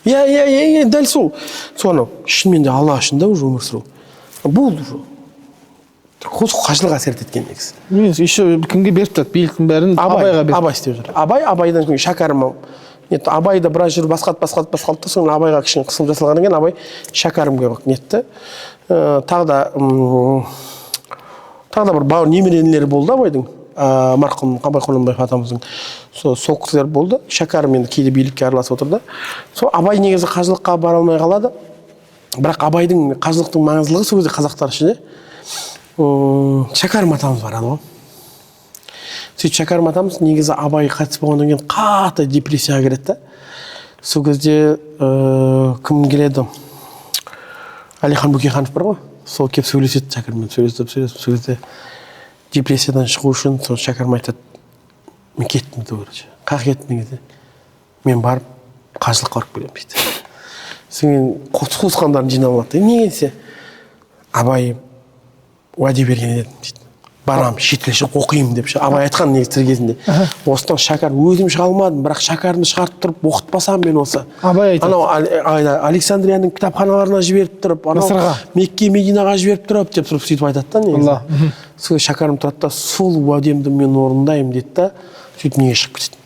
Иә, дәл сол. Соны шынымен де Алла үшін де уже өмір сүру. Болды уже. Қажылық әсер еткен негізі. Мен еще кімге беріп тұрады? Биліктің бәрін Абайға беріп. Абай істеп жүр. Абайдан кейін Шәкәрім. Абайда біраз жүріп басқалды, соң Абайға кішкене қысылып жасалғаннан кейін Абай Шәкәрімге нетті. Тағы да бір бауыр немерелері болды Абайдың. Марқұм Абай Құнанбаев атамыздың сол кісілер болды. Шәкәрім енді кейде билікке араласып отырды. Сол Абай негізі қажылыққа бара алмай қалады. Бірақ Абайдың қажылықтың маңыздылығы сол кезде қазақтар ішінде Шәкәрім атамыз барады ғой. Сөйтіп Шәкәрім атамыз негізі Абай қайтыс болғаннан кейін қатты депрессияға кіреді. Сол кезде кім келеді? Әлихан Бөкейханов бар ғой. Сол келіп сөйлеседі Шәкәріммен, сөйлесіп, сол кезде депрессиядан шығу үшін сол Шәкәрім айтады, мен кеттім дейді. Қақ кеттім негізі. Мен барып қажылыққа барып келемін дейді. Содан туысқандарын жинап алады. Неге десе, Абай уәде берген еді дейді. Барам, шетелге шығып оқимын деп. Абай айтқан негізі тірі кезінде. Осыдан Шәкәрім өзім шыға алмадым, бірақ Шәкәрімді шығарып тұрып оқытпасам мен осы. Абай айтады. Анау Александрияның кітапханаларына жіберіп тұрып, анау Мекке, Мединаға жіберіп тұрып деп сөйтіп айтады да негізі. Сол Шәкәрім тұрады да, сол уәдемді мен орындаймын дейді да, сөйтіп неге шығып кетеді.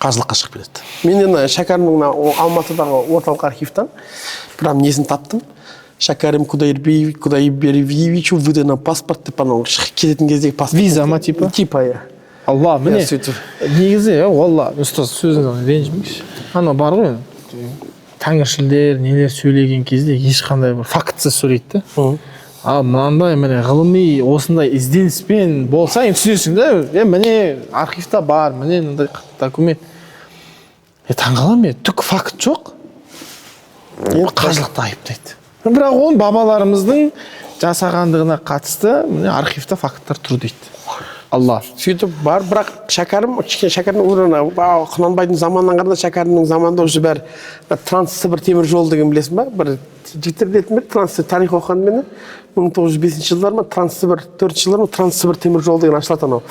Қажылыққа шығып кетеді. Мен енді Шәкәрімнің Алматыдағы орталық архивтан прям несін таптым. Шәкәрім Кудайбервиевичу выдано паспорт деп анау шығып кететін кездегі паспорт. Виза ма типа? Типа, иә. Алла, міне. Негізі, Алла, ұстаз сөзіңізден ренжімеңізші. Анау бар ғой, тәңіршілдер нелер сөйлеген кезде ешқандай бір фактсыз сөйлейді да. Ал мынандай міне ғылыми осындай ізденіспен болса енді түсінесің да, міне архивта бар, міне мындай документ. Таңғаламын мен, түк факт жоқ. Қажылықты айыптайды. Бірақ оны бабаларымыздың жасағандығына қатысты міне архивта факттар тұр дейді. Алла. Сөйтіп бар, бірақ Шәкәрім, Шәкәрімнің өміріне, Құнанбайдың заманынан қарағанда Шәкәрімнің заманында уже бәрі Транссібір темір жол деген білесің ба? Бір жігіттер білетін бе? Транссібір тарих оқыған мені 1905 жылдар ма, Транссібір 4 жылдар ма, Транссібір темір жол деген ашылады анау.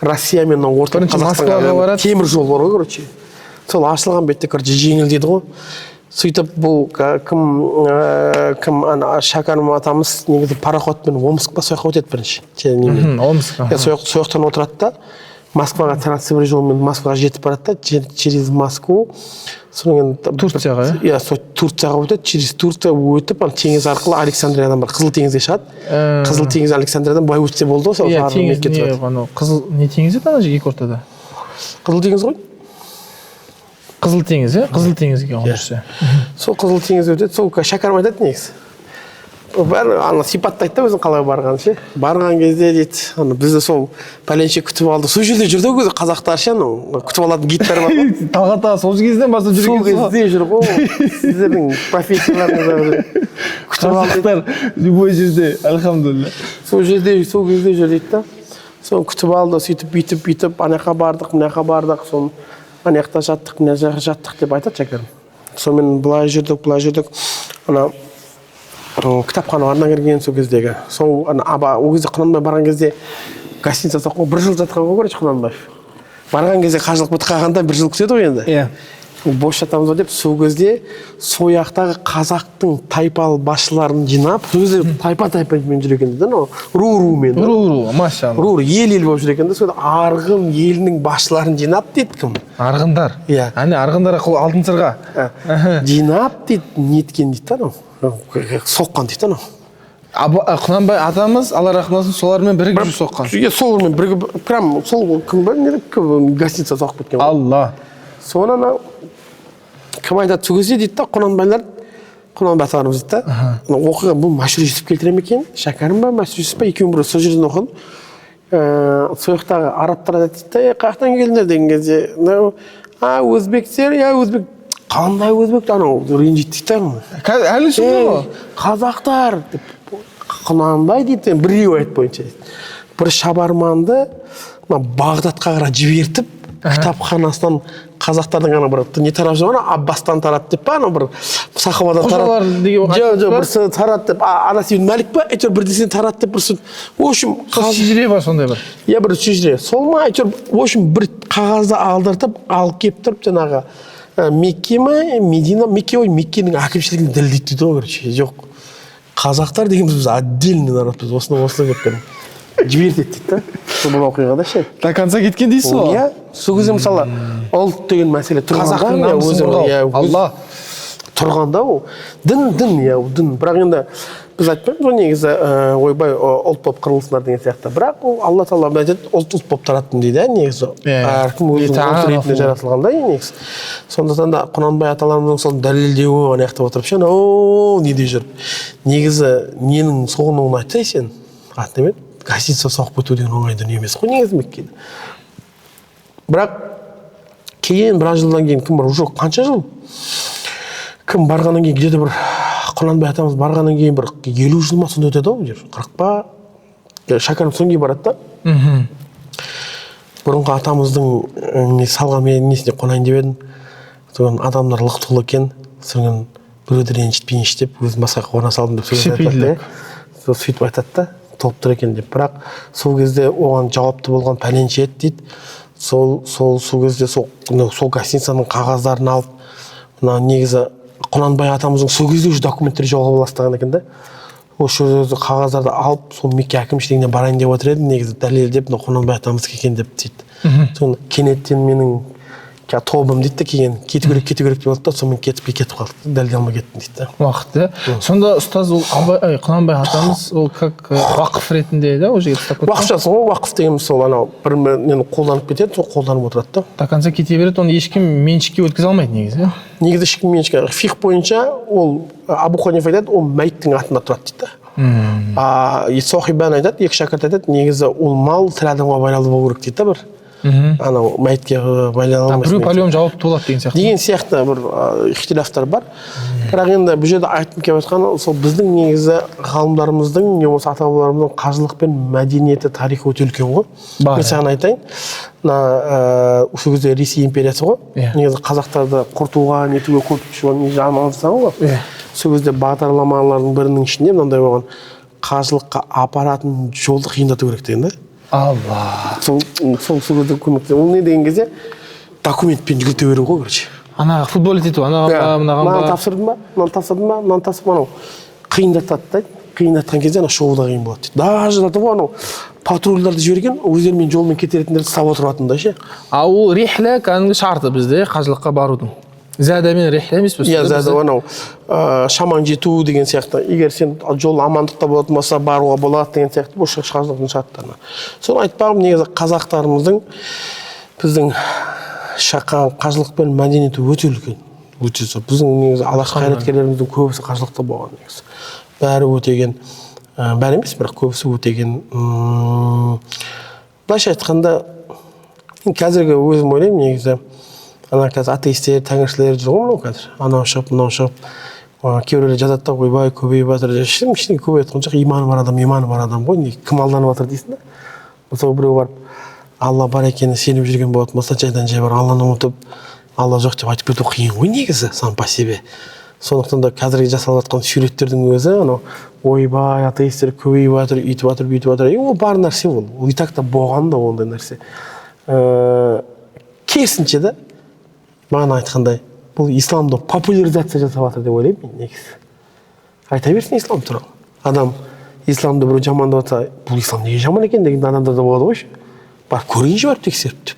Россия мен орталық Қазақстанға темір жол бар ғой, короче. Сол ашылған бетте, короче, жеңілдеді ғой. Сөйтіп бұл кім Шәкәрім атамыз негізі пароходпен Омск па сояққа өтеді бірінші. Омск. Сояқтан отырады да Москваға Транссібір жолымен Москваға жетіп барады да через Москву Турцияға, иә, Турцияға өтеді, через Турция өтіп теңіз арқылы Александриядан бір Қызыл теңізге шығады. Қызыл теңіз Александриядан былай өтсе болды ғой. Иә, теңіз не Қызыл не теңізі ана жерге екі ортада? Қызыл теңіз ғой. Қызыл теңіз, Қызыл теңізге қонырсы. Сол Қызыл теңіз өтеді, сол Шәкәрім айтады негізі. Бәрі сипаттайды да өзің қалай барған ше. Барған кезде дейді, бізді сол пәленше күтіп алды. Сол жерде жүрді ғой қазақтар ше, күтіп алатын гидтер бар ғой. Талғат аға сол кезден бастап жүрген. Сол кезде жүр ғой. Сіздердің профессияларыңызда күтіп алдықтар любой жерде, альхамдулилля. Сол кезде жүр дейді да. Сол күтіп алды, сөйтіп, ана жаққа бардық, мына жаққа бардық, сол ана жақта жаттық, мына жаққа жаттық деп айтады Шәкәрім. Сонымен былай жүрдік. Ана кітапхана арна кірген сол кездегі. Сол ол кезде Құнанбай барған кезде гостиница соққан 1 жыл жатқан ғой, короче, Құнанбаев. Барған кезде қажылық бітіп қалғанда 1 жыл күтеді ғой енді. Иә. Бос жатамыз деп сол кезде сояқтағы қазақтың тайпалы басшыларын жинап, сол кезде тайпа-тайпамен жүр екен де, ру-румен. Ру, машалла. Ру, ел болып жүр екен де, сол арғын елінің басшыларын жинап дейді кім? Арғындар. Иә. Арғындар алтын сырға. Жинап дейді, неткен дейді да, соққан дейді да. Құнанбай атамыз, Алла рахмасын, солармен бірігіп соққан. Солармен бірігіп, прям сол кім ба, гостиница соқып кеткен. Алла. Соны кім айтады сол кезде дейді да, Құнанбай аталарымыз дейді да, оқиға бұл Мәшһүр Жүсіп келтіре ме екен? Шәкәрім ба, Мәшһүр Жүсіп па, екеуін бір сол жерден оқыдым. Сояқтағы арабтар айтады дейді да, қаяқтан келдіңдер деген кезде, өзбектер, өзбек, қандай өзбек, анау ренжиді дейді да. Әлі сонда ғой? Қазақтар деп, Құнанбай дейді, бір риуаят бойынша. Бір шабарманды Бағдатқа қарай жібертіп, кітапханасынан қазақтардың ана бір не тарап жүр ма, Аббастан тарады деп па, ана бір Сахабадан тарады. Жоқ, бірсі тарады деп, Анасибин Мәлік па, әйтеуір бірдесін тарады деп бірсін. В общем, шежіре бар сондай бір. Иә, бір шежіре. Сол ма, әйтеуір, в общем, бір қағазды алдыртып, алып кеп тұрып, жаңағы Мекке ма, Медина, Меккенің әкімшілігін дәлелдейді дейді ғой, короче. Жоқ. Қазақтар дегеніміз біз отдельный народпыз, осыны кепкен. Жіберді дейді да, сол бұл оқиғада ше. До конца кеткен дейсіз ғой? Иә, сол кезде мысалы ұлт деген мәселе қазақтың намысын қорғау. Алла тұрғанда ол дін. Бірақ енді біз айтпаймыз ғой негізі ойбай ұлт болып қырылсындар деген сияқты. Бірақ ол Алла Тағала айтады, ұлт болып тараттым дейді, негізі. Әркім өзінің ұлт ретінде жаратылғандай негізі. Сондықтан да Құнанбай аталарымыздың сол дәлелдеуі ана жақта отырып ше, не деп жүр. Негізі ненің соғынуын айтсай сен, аты неме? Гостиница соғып өту деген оңай дүние емес қой негізі Меккеде. Бірақ кейін біраз жылдан кейін кім бар, жоқ қанша жыл? Кім барғаннан кейін где-то бір Құнанбай атамыз барғаннан кейін бір 50 жыл ма сонда өтеді ау, 40 па? Шәкәрім содан кейін барады да. Бұрынғы атамыздың салған несіне қонайын деп едім. Соған адамдар лық-толы екен. Содан біреуді ренжітпейінші деп, өзім басқа қона салдым деп сөйтіп айтады да. Толып тұр екен деп. Бірақ сол кезде оған жауапты болған пәленше еді дейді. Сол кезде сол гостиницаның қағаздарын алып, негізі Құнанбай атамыздың сол кезде уже документтер жоғалып бастаған екен да. Осы қағаздарды алып, сол Мекке әкімшілігіне барайын деп отыр еді, негізі дәлелдеп, Құнанбай атамыз келген деп дейді. Кенеттен менің тобым дейді да, кейін кету керек деп болды да, сонымен кетіп қалды, дәлелдей алмай кеттім дейді да. Уақыт, сонда ұстаз ол Құнанбай атамыз ол как уақыф ретінде да, ол жерге ұстап кетті. Уақытшасы ғой, уақыф деген сол анау бір нені қолданып кетеді, сол қолданып отырады да. До конца кете береді, оны ешкім меншікке өткізе алмайды негізі. Негізі ешкім меншікке. Фиқ бойынша ол Абу Ханифа айтады, ол мәйіттің атында тұрады дейді да. Сохибан айтады, екі шәкірт айтады, негізі ол мал тірі адамға байланысты болу керек дейді да бір. Анау мәйітке байланысты. Біреу по-любому жауапты болады деген сияқты. Деген сияқты бір ихтилафтар бар. Бірақ енді бұл жерде айтқым келіп жатқаны сол біздің негізі ғалымдарымыздың не болмаса ата-бабаларымыздың қажылық пен мәдениеті тарихы өте үлкен ғой. Мен саған айтайын, сол кезде Ресей империясы ғой. Негізі қазақтарды құртуға, нетуге көп күш амалдасқан ғой. Сол кезде бағдарламалардың бірінің ішінде мынандай болған, қажылыққа апаратын жолды қиындату керек деген да. Алла. Сол кезде көмекте. Ол не деген кезде документпен жүгірте беру ғой, короче. Анаға футбол етету, мынаған тапсырдым ба, мынаны тапсырдым ба, қиындатады дейді. Қиындатқан кезде шоуда қиын болады дейді. Даже ғой анау патрульдарды жіберген, өздерімен жолмен кетеретіндерді сабап отыратын да ше. Ол рихлә кәдімгі шарты бізде қажылыққа барудың. Зәда мен рихлә емес пе? Иә, зәда анау шаман жету деген сияқты. Егер сен жол амандықта болатын болса, баруға болады деген сияқты бұл қажылықтың шарттарына. Соны айтпағым, негізі қазақтарымыздың біздің қажылық пен мәдениеті өте үлкен. Өте зор. Біздің негізі алаш қайраткерлеріміздің көбісі қажылықта болған негізі. Бәрі өтеген, бәрі емес, бірақ көбісі өтеген. Былайша айтқанда, қазіргі өзім ойлаймын негізі, ана қазір атеистер, тәңіршілер жүр ғой мынау қазір. Анау шығып, мынау шығып, кейбіреулер жатады да, ойбай көбейіп жатыр. Ештеңе көбейіп жатқан жоқ, иманы бар адам ғой. Кім алданып жатыр дейсің да? Мысалы біреу барып, Алла бар екеніне сеніп жүрген болатын болса, жайдан жай бар, Алланы ұмытып, Алла жоқ деп айтып кету қиын ғой негізі, сам по себе. Сондықтан да қазіргі жасалып жатқан суреттердің өзі, анау ойбай атеистер көбейіп жатыр, үйтіп жатыр, бүйтіп жатыр. Ол бар нәрсе ол. Ол и так та болған да ондай нәрсе. Керісінше да маған айтқандай, бұл исламды популяризация жасап жатыр деп ойлаймын мен негізі. Айта берсін ислам туралы. Адам исламды біреу жамандап жатса, бұл ислам неге жаман екен деген адамдар да болады ғой. Барып көрейінші барып тексеріп деп.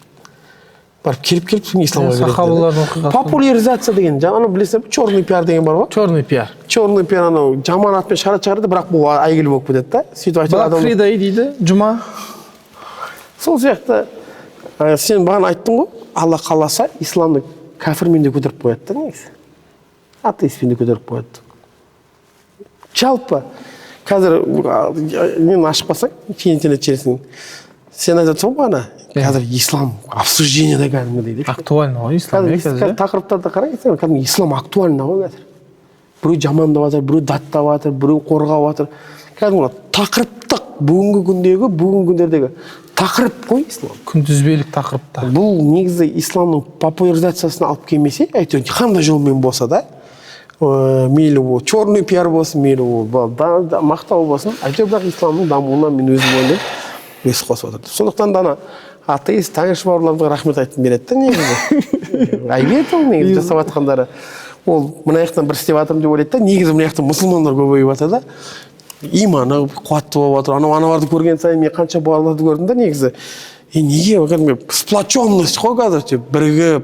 Барып келіп исламға кіреді. Популяризация деген, аны білесің бе, черный пиар деген бар ғой? Черный пиар. Черный пиар анау жаман атпен шығарады, бірақ бұл әйгілі болып кетеді да. Сөйтіп айтады адам. Фрида дейді, жұма. Сол сияқты сен маған айттың ғой, Алла қаласа исламды кәфірмен де көтеріп қояды да негізі. Атеистпен де көтеріп қояды. Жалпы қазір нені ашып қалсаң, интернет желісін, сен айтасың ғой ана, қазір ислам обсуждениеда кәдімгі дейді. Актуально ғой ислам. Қазір тақырыптарды қарайсың, кәдімгі ислам актуально ғой қазір. Біреу жамандап жатыр, біреу даттап жатыр, біреу қорғап жатыр. Кәдімгі тақырыптық бүгінгі күндердегі тақырып қой ислам. Күнтізбелік тақырыпта. Бұл негізі исламның популяризациясына алып келмесе, әйтеуір қандай жолмен болса да, мейлі ол черный пиар болсын, мейлі ол мақтау болсын, әйтеуір бірақ исламның дамуына мен өзім ойлаймын, үлес қосып отырды. Сондықтан да атеист тәңірші бауырларымызға рахмет айтқым келеді да негізі. Айбет ол негізі жасап жатқандары. Ол мына жақтан бір істеп жатырмын деп ойлайды да, негізі мына жақтан мұсылмандар көбейіп жатыр да. Иманы қуатты болып жатыр. Аналарды көрген сайын мен қанша бауырларды көрдім да негізі. Неге сплоченность қой қазір, бірігіп.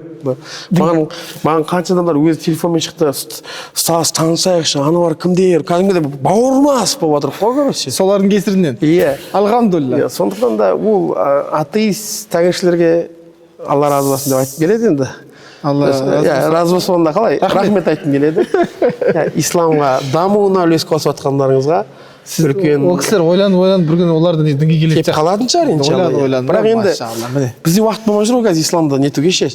Маған қанша адамдар өзі телефонмен шықты, ұстаз танысайықшы, аналар кімдер, кәдімгідей бауырмас болып жатыр қой короче. Солардың кесірінен. Иә. Алхамдулилля. Сондықтан да ол атеист тәңіршілерге Алла разы болсын деп айтып келеді енді. Разы болсын онда қалай? Рахмет айтқым келеді. Исламға дамуына үлес қосып жатқандарыңызға үлкен. Ол кісілер ойланып бір күні оларды дінге келеді. Кеп қалатын шығар иншалла. Бірақ енді бізде уақыт болмай жүр ғой қазір исламды нетуге ше.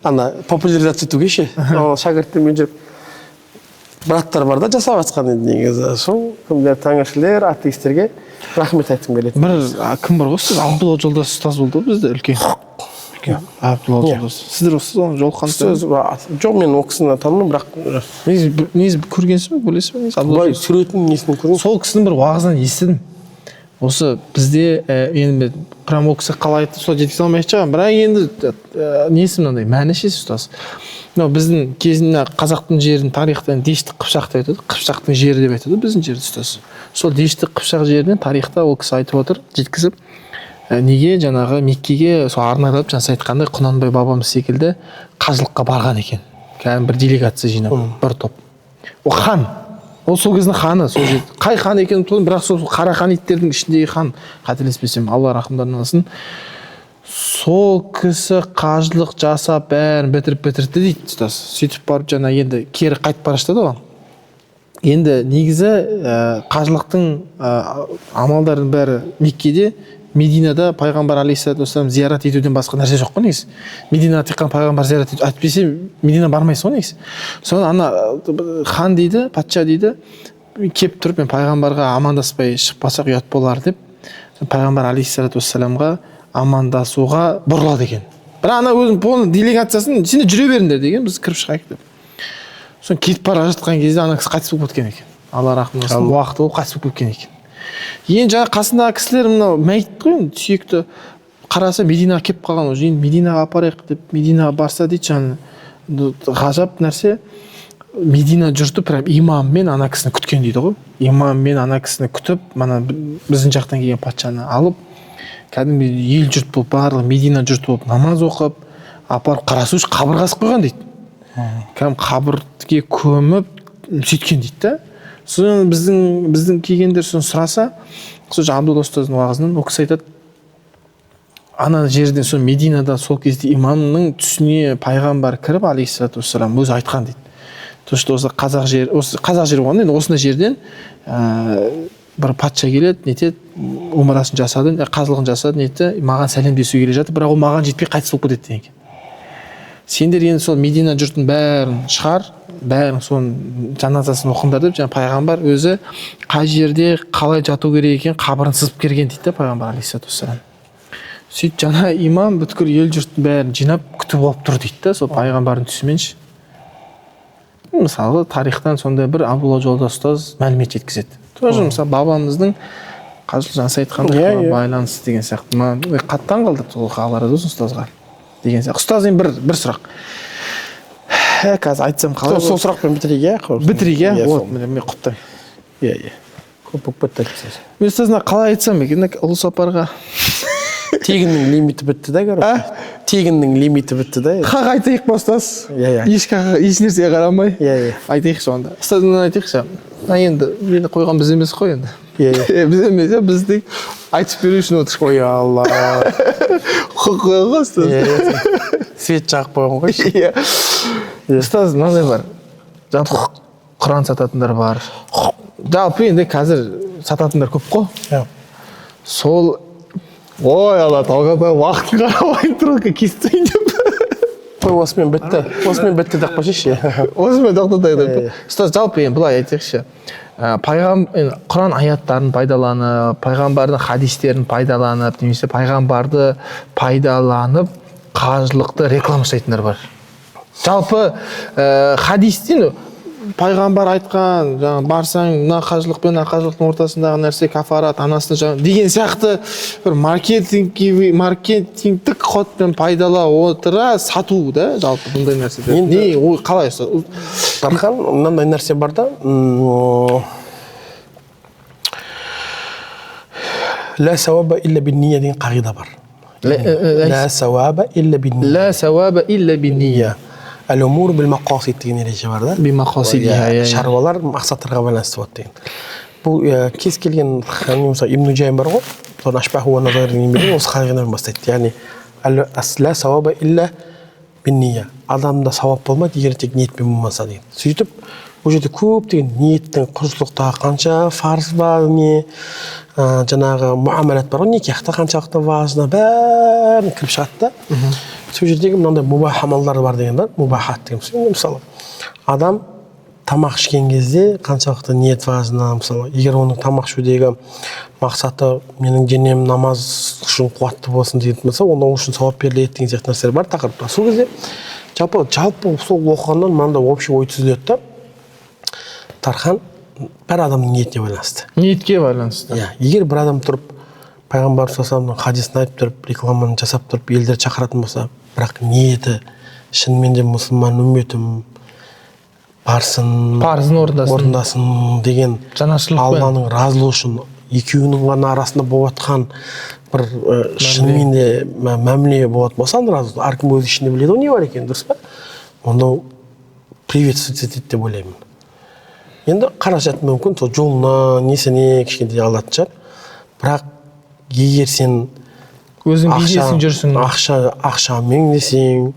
Ана популяризация етуге ше. Шәкірттермен жүріп браттар бар да жасап жатқан енді негізі. Сол кімдер тәңіршілер, атеистерге рахмет айтқым келеді. Бір кім бар ғой сіз? Абдулла Жолдас ұстаз болды бізде үлкен. Абдулла Жолдас. Сіздер осы оны жолыққансыз? Жоқ, мен ол кісіні танымын, бірақ негізі көргенсіз бе, білесіз бе? Былай суретін несін көрген. Сол кісінің бір уағызынан естідім. Осы бізде енді прям ол кісі қалай айтты, сол жеткізе алмай шығамын. Бірақ енді несі мынандай мәні ше ұстаз. Біздің кезінде қазақтың жерін тарихтан Дешті Қыпшақ деп айтады. Қыпшақтың жері деп айтады біздің жерді ұстаз. Сол Дешті Қыпшақ жерінен тарихта ол кісі айтып отыр, жеткізіп неге жаңағы Меккеге сол арнайлап жаңа сіз айтқандай Құнанбай бабамыз секілді қажылыққа барған екен. Кәдімгі бір делегация жинап, бір топ. Ол хан. Ол сол кездің ханы, сол жерде. Қай хан екенін білмеймін, бірақ сол қара ханиттердің ішіндегі хан, қателеспесем, Алла рахымдарын алсын. Сол кісі қажылық жасап бәрін бітірді дейді ұстаз. Сөйтіп барып жаңа енді кері қайтып бара жатады ғой. Енді негізі қажылықтың амалдардың бәрі Меккеде, Мединада пайғамбар алейхиссалату вассалам зиярат етуден басқа нәрсе жоқ қой негізі. Мединада тек қана пайғамбар зиярат ету, әйтпесе Медина бармайсыз ғой негізі. Соны ана хан дейді, патша дейді, кеп тұрып мен пайғамбарға амандаспай шықпасақ ұят болар деп, пайғамбар алейхиссалату вассаламға амандасуға бұрылады екен. Бірақ ана өзінің полный делегациясын сендер жүре беріңдер деген, біз кіріп шығайық деп. Соны кетіп бара жатқан кезде ана кісі қайтыс болып кеткен екен. Алла рахмет етсін, уақыты болып қайтыс болып кеткен екен. Енді жаңа қасындағы кісілер мынау мәйіт қой, сүйекті қараса Мединаға келіп қалған, уже енді Мединаға апарайық деп Мединаға барса дейді, жаңа ғажап нәрсе. Медина жұрты прям имаммен ана кісіні күткен дейді ғой. Имаммен ана кісіні күтіп, мана біздің жақтан келген патшаны алып, кәдімгі ел жұрт болып, барлығы Медина жұрт болып намаз оқып, апарып қарасу үшін қабырғасы қойған дейді. Кәдімгі қабірге көміп сөйткен дейді да. Соны біздің келгендер соны сұраса, сол Абдулла ұстаздың уағызынан ол кісі айтады, ана жерден сол Мединада сол кезде имамның түсіне пайғамбар кіріп алейхиссалату вассалам өзі айтқан дейді. То что осы қазақ жері болғанда енді осындай жерден бір патша келеді, нетеді, умрасын жасады, қажылығын жасады, нетті, маған сәлемдесу келе жатыр, бірақ ол маған жетпей қайтыс болып кетеді деген екен. Сендер енді сол Медина жұртын бәрін шығар, бәрін соның жаназасын оқыңдар деп, жаңа пайғамбар өзі қай жерде қалай жату керек екен қабірін сызып берген дейді да пайғамбар алейхиссалату вассалам. Сөйтіп жаңа имам бүткіл ел жұрттың бәрін жинап күтіп алып тұр дейді да, сол пайғамбардың түсіменші. Мысалы тарихтан сондай бір Абдулла Жолдас ұстаз мәлімет жеткізеді. Тоже мысалы бабамыздың жаңа айтқандай байланысты деген сияқты. Қатты таңғалдырды ол қалар осы ұстазға деген сияқты. Ұстаз енді бір сұрақ. Қазір айтсам қалай? Сол сұрақпен бітірейік, иә? Бітірейік, иә? Вот, мен құптаймын. Иә. Көп болып кетті. Мен ұстазына қалай айтсам екен, ұлы сапарға тегіннің лимиті бітті да, короче. Тегіннің лимиті бітті да. Қақ айтайық па ұстаз? Иә. Еш нәрсеге қарамай. Иә. Айтайықшы онда. Ұстазынан айтайықшы. Енді мені қойған біз емес қой енді. Иә. Біз емес, біз тек айтып беру үшін отырш. Ой алла. Қойған ғой ұстаз. Свет жағып қойған ғой. Иә. Ұстаз мынандай бар. Жалпы Құран сататындар бар. Жалпы енді қазір сататындар көп қой. Иә. Сол ой алла, талғата уақытын қарамай тұрып кестейін деп. Қой, осымен бітті деп қойшы. Осымен тоқтатайық деп. Ұстаз, жалпы енді былай айтайықшы. Құран аяттарын пайдаланып, пайғамбардың хадистерін пайдаланып, немесе пайғамбарды пайдаланып, қажылықты реклама жасайтындар бар. Жалпы хадистен пайғамбар айтқан, жаңа барсаң, мына қажылық пен мына қажылықтың ортасындағы нәрсе кафарат, анасының жаңа деген сияқты бір маркетингтік ходпен пайдала отыра сату да, жалпы бұндай нәрсе. Не, ой, қалай ұстаз? Дархан, мынандай нәрсе бар да. Ла сауаба илля бин ния деген қағида бар. Ла сауаба илля бин ния. Ла сауаба илля бин ния. Әл-умур бил-мақасид деген ереже бар да. Бил-мақасид. Шаруалар мақсаттарға байланысты болады деген. Бұл кез келген мысалы Ибн Джайм бар ғой, соны ашбаху ва назар еңбегі осы қағидадан бастайды. Яғни ла сауаба илля бин ния. Адамда сауап болмайды егер тек ниетпен болмаса деген. Сөйтіп бұл жерде көптеген ниеттің құлшылықтағы қанша фарз бар, не жаңағы муамалат бар ғой, никахта қаншалықты важно, бәрін кіріп шығады да. Сол жердегі мынандай мубах амалдар бар деген бар, мубахат деген. Мысалы, адам тамақ ішкен кезде қаншалықты ниет важно, мысалы, егер оның тамақ ішудегі мақсаты менің денем намаз үшін қуатты болсын деген болса, оның үшін сауап беріледі деген сияқты нәрселер бар тақырыпта. Сол кезде жалпы сол оқығаннан мынандай общий ой түзіледі да. Тархан бір адамның ниетіне байланысты. Ниетке байланысты. Егер бір адам тұрып пайғамбар саллаллаху хадисін айтып тұрып, рекламаны жасап тұрып, елдер шақыратын болса, бірақ ниеті шынымен де мұсылман үмметім барсын, парызын орындасын деген жанашырлықпен Алланың разылығы үшін екеуінің ғана арасында болып жатқан бір шынымен де мәміле болатын болса, әркім өз ішінде біледі ғой не бар екенін, дұрыс па? Онда приветствовать етеді деп ойлаймын. Енді қаражат мүмкін сол жолына несіне кішкентай алатын шығар. Бірақ егер сен өзің бизнесің жүрсің, ақшамен десең,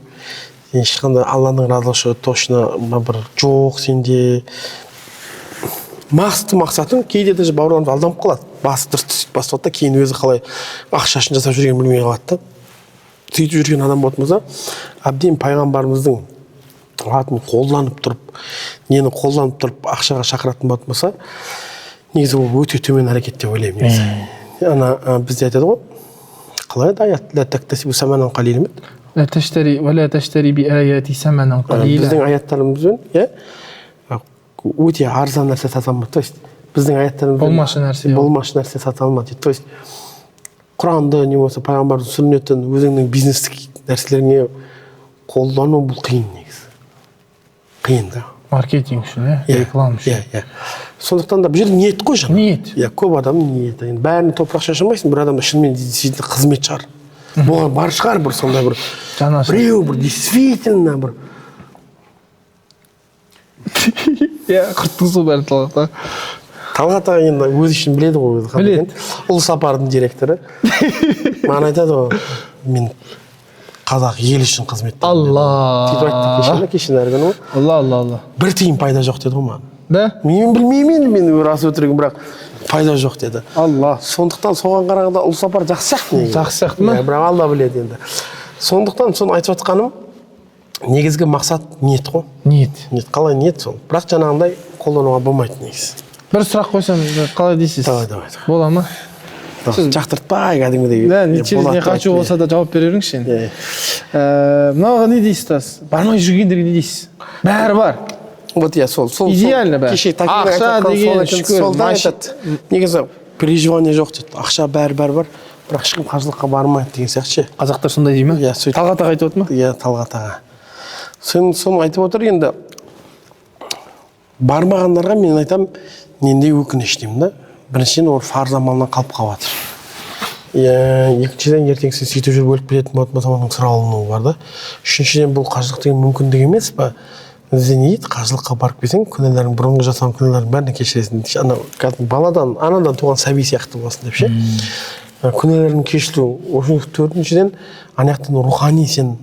сен ешқандай Алланың разылығы точно бір жоқ сенде. Мақсатың кейде даже бауырларымыз алданып қалады. Басы дұрыс сөйтіп бастап та кейін өзі қалай ақша үшін жасап жүргенін білмей қалады да. Сөйтіп жүрген адам болатын болса, әбден пайғамбарымыздың атын қолданып тұрып ақшаға шақыратын болатын болса, негізі ол өте төмен әрекет деп ойлаймын негізі. Ана бізде айтады ғой, қалай еді аят? Ла тактасибу саманан қалилан. ла таштари ва ла таштари би аяти саманан қалила. Біздің аяттарымызбен, өте арзан нәрсе сата алмайды. То есть біздің аяттарымызбен болмашы нәрсе сата алмайды. То есть Құранды не болса, пайғамбардың сүннетін өзіңнің бизнестік нәрселеріңе қолдану бұл қиын негізі. Қиын да. Маркетинг үшін, реклама үшін. Сондықтан да бұл жерде ниет қой жаңа. Ниет. Көп адам ниет. Бәріне топырақ шашамайсың, бір адамда шынымен действительно қызмет шығар. Болған бар шығар бір сондай бір біреу бір действительно бір. Құрттың сол бәрі Талғат. Талғат аға енді өз ішін біледі ғой. Біледі. Ұлы сапардың директоры. Маған айтады ғой, мен қазақ ел үшін қызмет етемін. Алла. Сөйтіп айтты кешен әрі күні ғой. Алла. Бір тиын пайда жоқ деді ғой маған. Да? Мен білмеймін, мен рас өтірігім, бірақ пайда жоқ деді. Алла. Сондықтан соған қарағанда ұлы сапар жақсы сияқты. Жақсы сияқты ма? Бірақ Алла біледі енді. Сондықтан соны айтып жатқаным, негізгі мақсат ниет қой. Ниет. Қалай ниет сол. Бірақ жаңағындай қолдануға болмайды негізі. Бір сұрақ қойсам, қалай дейсіз? Давай. Бола ма? Жақтыртпай кәдімгідей. Да, через не хочу болса да жауап береріңізші енді. Мынауға не дейсіз тас? Бармай жүргендерге не дейсіз? Бәрі бар. Вот я сол. Идеально бәрі. Ақша деген шүкір, негізі переживание жоқ дейді. Ақша бәрі бар. Бірақ ешкім қажылыққа бармайды деген сияқты ше. Қазақтар сондай дей ма? Иә, сөйтіп. Талғат аға айтып отыр ма? Иә, Талғат аға. Соны айтып отыр енді. Бармағандарға мен айтамын, нендей өкініш деймін да. Біріншіден ол фарз амалынан қалып қалып жатыр. Екіншіден ертеңгісін сөйтіп жүріп өліп кететін болатын болса оның сұралынуы бар да. Үшіншіден бұл қажылық деген мүмкіндік емес па? Бізде не дейді? Қажылыққа барып келсең, күнәларың бұрынғы жасаған күнәлардың бәрін кешіресің. Баладан, анадан туған сәби сияқты болсын деп ше. Күнәларың кешіру. Төртіншіден, анаяқтан рухани сен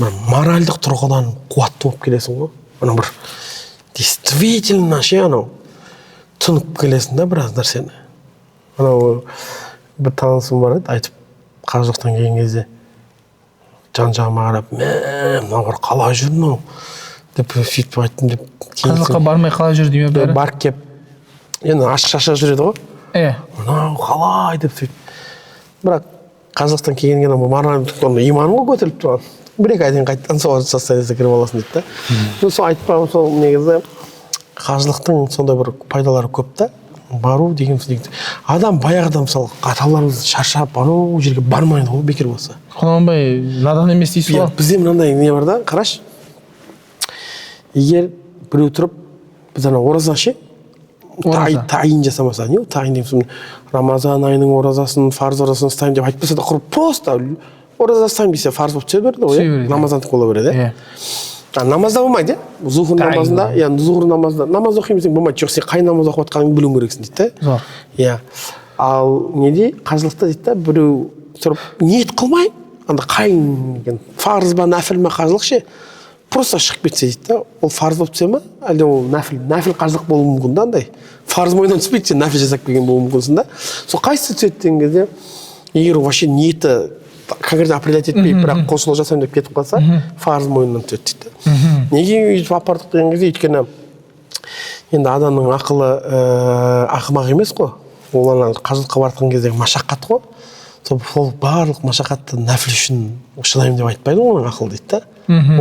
моральдық тұрғыдан қуатты болып келесің ғой. Ана бір действительно ше анау тұнып келесің да біраз нәрсені. Анау бір танысым бар еді, айтып қажылықтан келген кезде жан-жағыма қарап, мынау бір қалай жүр мынау деп сөйтіп айттым деп. Қажылыққа бармай қалай жүр дейме бәрі? Барып кеп, енді ашық-шашық жүреді ғой. Мынау қалай деп сөйтіп. Бірақ қажылықтан келген адам моральдық иманы ғой көтеріліп тұрған. Бір-екі айдан қайтадан соған состояниеге кіріп аласың дейді да. Сол айтпағым сол негізі қажылықтың сондай бір пайдалары көп та. Бару деген адам баяғыда мысалы аталарымыз шаршап анау жерге бармайды ғой бекер болса. Құнанбай надан емес дейсіз ғой? Бізде мынандай не бар да, қарашы. Егер біреу тұрып, біз ана ораза ше, тайын жасамаса, не тайын деймін, Рамазан айының оразасын, фарз оразасын ұстаймын деп айтпаса да құрып просто ораза ұстаймын десе фарз болып түсе береді ғой, намазандық бола береді. Намазда болмайды, зухр намазында, зухр намазда, намаз оқимын болмайды, жоқ сен қай намаз оқып жатқаныңды білуің керексің дейді да. Ал неде қажылықта дейді да, біреу тұрып ниет қылмай, анда қайын фарз ба, нәфіл ма қажылық ше, просто шығып кетсе дейді да, ол фарз болып түсе ма, әлде ол нәфіл қажылық болуы мүмкін да, андай фарз мойнынан түспейді, сен нәфіл жасап келген болуы мүмкінсің да. Сол қайсысы түседі деген кезде, егер вообще ниеті конкретно определять етпей, бірақ құлшылық жасаймын деп кетіп қалса, фарз мойнынан түседі дейді. Неге өйтіп апардық деген кезде, өйткені енді адамның ақылы ақымақ емес қой. Ол қажылыққа бартқан кездегі машақат қой. Сол барлық машақатты нәпіл үшін шыдаймын деп айтпайды ғой, оның ақылы дейді да.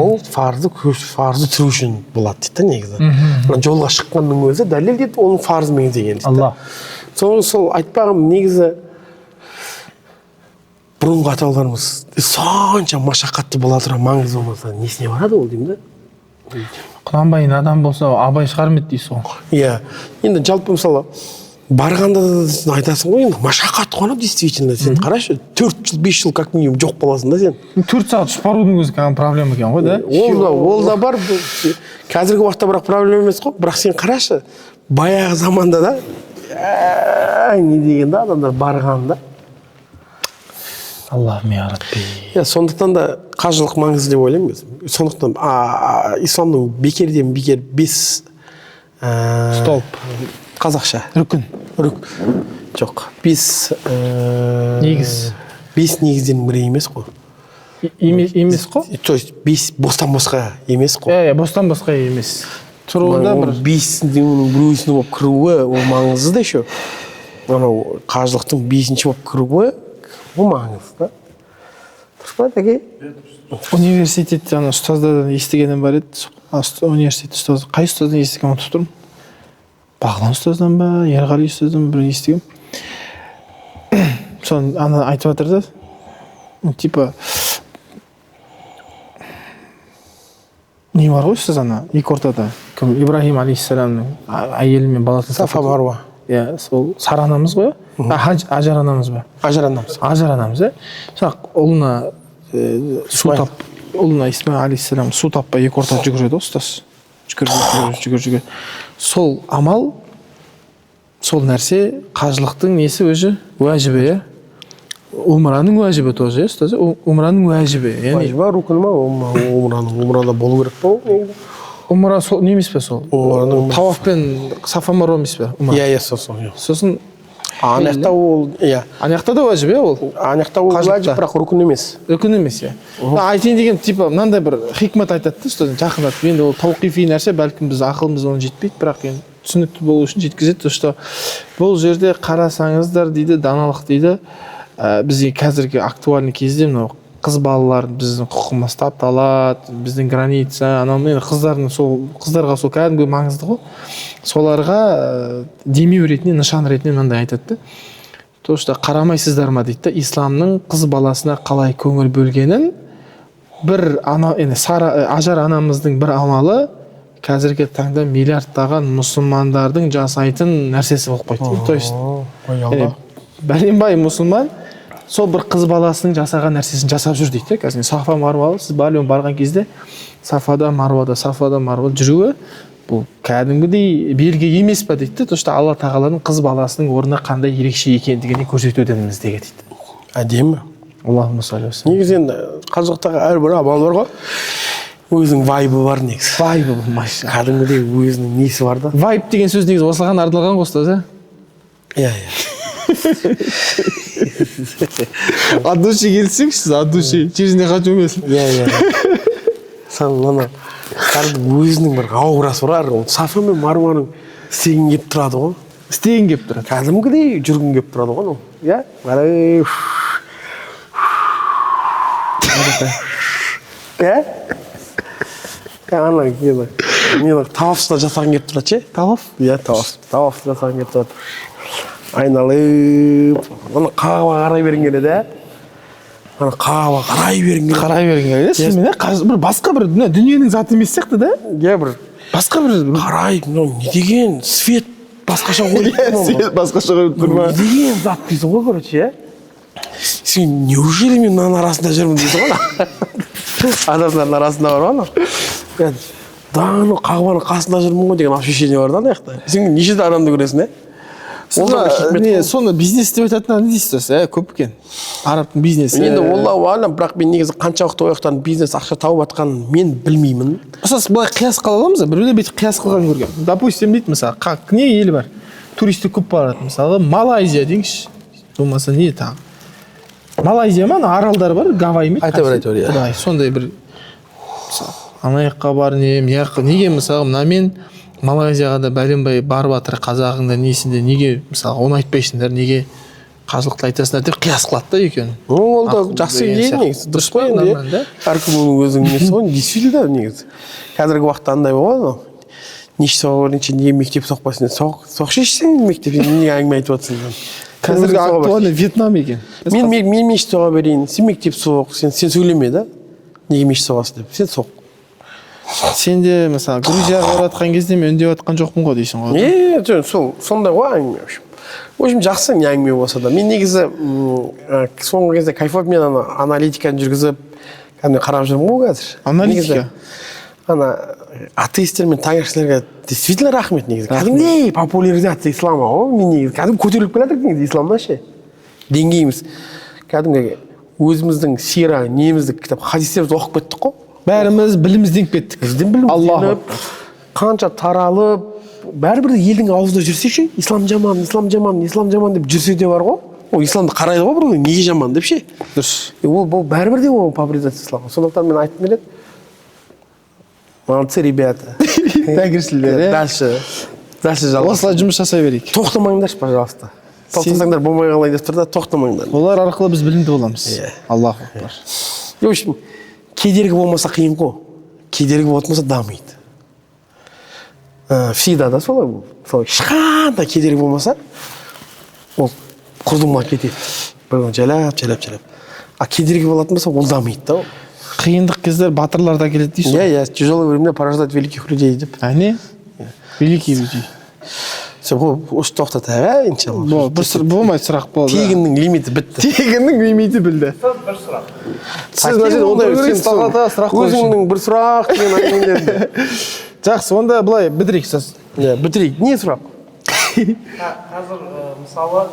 Ол фарзды түру үшін болады дейді да негізі. Жолға шыққанның өзі дәлел дейді, оның фарзымен деген дейді да. Сол айтпағым негізі бұрынғы атауларымыз сонша машақатты бола тұра маңызды болмаса несіне барады ол деймін да. Құнанбай надан болса абай шығар ма еді дейсіз ғой? Иә, енді жалпы мысалы барғанда да сен айтасың ғой енді машақат қой действительно сен қарашы 4 жыл 5 жыл как минимум жоқ боласың да сен 4 сағат ұшып барудың өзі кәдімгі проблема екен ғой да. ол да бар қазіргі уақытта бірақ проблема емес қой бірақ сен қарашы баяғы заманда да не деген да адамдар барғанда Аллахым я Рабби. сондықтан да қажылық маңызды деп ойлаймын мен сондықтан исламның бекерден бекер 5 Столб. қазақша Рүкін. жоқ 5 Негіз. 5 негізден бірі емес қой Емес қой? то есть 5 бостан босқа емес қой Бостан босқа емес. Тұруында бір 5-дің біреуісінің болып кіруі ол маңызды да еще анау қажылықтың 5-ші болып кіруі ол маңызды да дұрыс па тәке университетте ана ұстаздардан естігенім бар еді. Университет ұстазы қай ұстаздан естіген ұмытып тұрмын. Бағлан ұстаздан ба, Ерғали ұстаздан бір естігем. Соны ана айтып жатыр да. Типа не бар ғой ұстаз ана екі ортада. Ибрахим алейхиссаламның әйелі мен баласын Сафа Марва. Иә, сол Сара анамыз ғой. Ажар анамыз ба? Ажар анамыз. Ажар анамыз, Сол ұлына су тап, ұлына Исмаил алейхиссалам су таппай екі ортада жүгіреді ұстаз. Жүгір. Сол амал, сол нәрсе қажылықтың несі өзі уәжібі, Умраның уәжібі тоже, ұстаз. Умраның уәжібі. Яғни рукн ма? Умрада болу керек па? Умра сол не емес пе сол? Таваф пен Сафа Марва емес пе? Иә, сосын анаяқта ол, анаяқта да уәжіп, ол? Анаяқта ол уәжіп, бірақ рукн емес. Рукн емес, айтайын деген, типа, мынандай бір хикмет айтады да, ұстаз, жақындатып. Енді ол тауқифи нәрсе, бәлкім біз ақылымыз оны жетпейді, бірақ енді түсінікті болу үшін жеткізеді, что бұл жерде қарасаңыздар дейді, даналық дейді, бізге қазіргі актуальный кезде мынау қыз балалар біздің құқығымыз тапталады, біздің граница, қыздарға сол кәдімгі маңызды ғой. Соларға демеу ретінде, нышан ретінде мынандай айтады да. То, что қарамайсыздар ма дейді да, исламның қыз баласына қалай көңіл бөлгенін бір Ажар анамыздың бір амалы қазіргі таңда миллиардтаған мұсылмандардың жасайтын нәрсесі болып қойды. То есть бәленбай мұсылман сол бір қыз баласының жасаған нәрсесін жасап жүр дейді. Қазір Сафа Марва, сіз барған кезде Сафада Марвада жүруі бұл кәдімгідей белгі емес па дейді. То, что Алла тағаланың қыз баласының орны қандай ерекше екендігіне көрсетудеміз деген дейді. Әдемі. Аллахумма салли ва негізі енді қажылықтағы әрбір амал бар ғой. Өзінің вайбы бар негізі. Вайбы маша. Кәдімгідей өзінің несі бар да. Вайб деген сөз негізі осыған арналған ғой ұстаз, Иә. От души келсеңші, от души. Через не хочу мысль. Иә. Сан ана өзінің бір аурасы бар. Сафа мен Марваның істеген кеп тұрады ғой. Істеген кеп тұрады. Кәдімгідей жүргін кеп тұрады ғой. Иә. Қарай. Ана мені тавафта жасаған кеп тұрады ше? Таваф? Иә, тавафта жасаған кеп тұрады. Айналып, ана қағаға қарай берген келеді, Ана қағаға қарай берген келеді. Шынымен бір басқа бір дүниенің заты емес сияқты да? Иә, бір басқа бір қарай, не деген свет басқаша қойып тұр. Свет басқаша қойып тұр ма? Не деген зат дейсің ғой, короче, Сен неужели мен мынаның арасында жүрмін дейсің ғой. Адамдардың арасында бар ғой. Даны қағбаның қасында жүрмін ғой деген ощущение бар да аяқта. Сен нешеде адамды көресің, Соны бизнес деп айтатын не дейсіз, көп екен. Арабтың бизнесі. Енді Аллаху алам, бірақ мен негізі қаншалықты ояқтан бизнес ақша тауып жатқанын мен білмеймін. Мысалы, былай қияс қыла аламыз, біреулер бүйтіп қияс қылған көрген. Допустим, дейді, мысалы, не елі бар? Туристер көп барады, мысалы, Малайзия дейінші. Болмаса не тағы? Малайзия ма, аралдар бар, Гавайи ме? Айта бер. Сондай бір анаяққа бар, неге мысалы, мына мен Малайзияға да бәленбай барып жатыр, қазағыңда несінде, неге мысалы оны айтпайсыңдар, неге қажылықты айтасыңдар деп қияс қылады да екен. Ол да жақсы идея негізі. Дұрыс қой енді. Әркім өзінің несі ғой, действительно негізі. Қазіргі уақытта андай болады. Неше соғырынша неге мектеп соқпайсың? Соқшы ішсің мектеп, неге әңгіме айтып отырсың? Қазіргі актуальный Вьетнам екен. Мен мешіт соға берейін, сен мектеп соқ, сен сөйлеме да. Неге мешіт соғасың деп, сен соқ. Сен де, мысалы, Грузияға баратқан кезде мен үндеп жатқан жоқпын ғой дейсің ғой. Сондай ғой әңгіме. В общем, жақсы не әңгіме болса да. Мен негізі соңғы кезде кайфап мен ана аналитиканы жүргізіп, кәдімгі қарап жүрмін ғой қазір. Аналитика? Ана атеистер мен таңершілерге действительно рахмет негізі. Кәдімгідей популяризация ислама ғой. Мен негізі кәдімгі көтеріліп келе жатыр негізі исламнан ше. Деңгейіміз. Кәдімгі өзіміздің сира, немізді кітап, хадистерді оқып кеттік қой. Бәріміз білімізденіп кеттік. Аллах. Қанша таралып, бәрібір елдің аузында жүрсе ше, ислам жаман, ислам жаман, ислам жаман деп жүрсе де бар ғой. Ол исламды қарайды ғой бір неге жаман деп ше. Дұрыс. Ол бәрібір де ол популяризация ислама. Сондықтан мен айтқым келеді. Молодцы, ребята. Тәңіршілдер, Дальше жалғас. осылай жұмыс жасай берейік. Тоқтамаңдаршы, пожалуйста. Тоқтасаңдар болмай қалай деп тұр да, тоқтамаңдар. Олар арқылы біз білімді боламыз. Аллаху акбар. В общем, кедергі болмаса қиын ғой. Кедергі болмаса дамиды. Всегда да солай. Ешқандай кедергі болмаса, ол құрдымға кетеді. Бір жалап. А кедергі болатын болса, ол дамиды да. Қиындық кездер батырлар да келеді дейсің. Я тяжелое время порождать великих людей деп. Әне? Великий людей. Осы тоқтата, иншалла. Болмайды, сұрақ болды. Тегіннің лимиті бітті. Тегіннің лимиті білді. Бір сұрақ. Сіз мәселе онда сұрақ қойшы. Өзіңнің бір сұрақ деген әңгімелерді. Жақсы, онда былай бітірейік сіз. Бітірейік. Не сұрақ? Қазір мысалы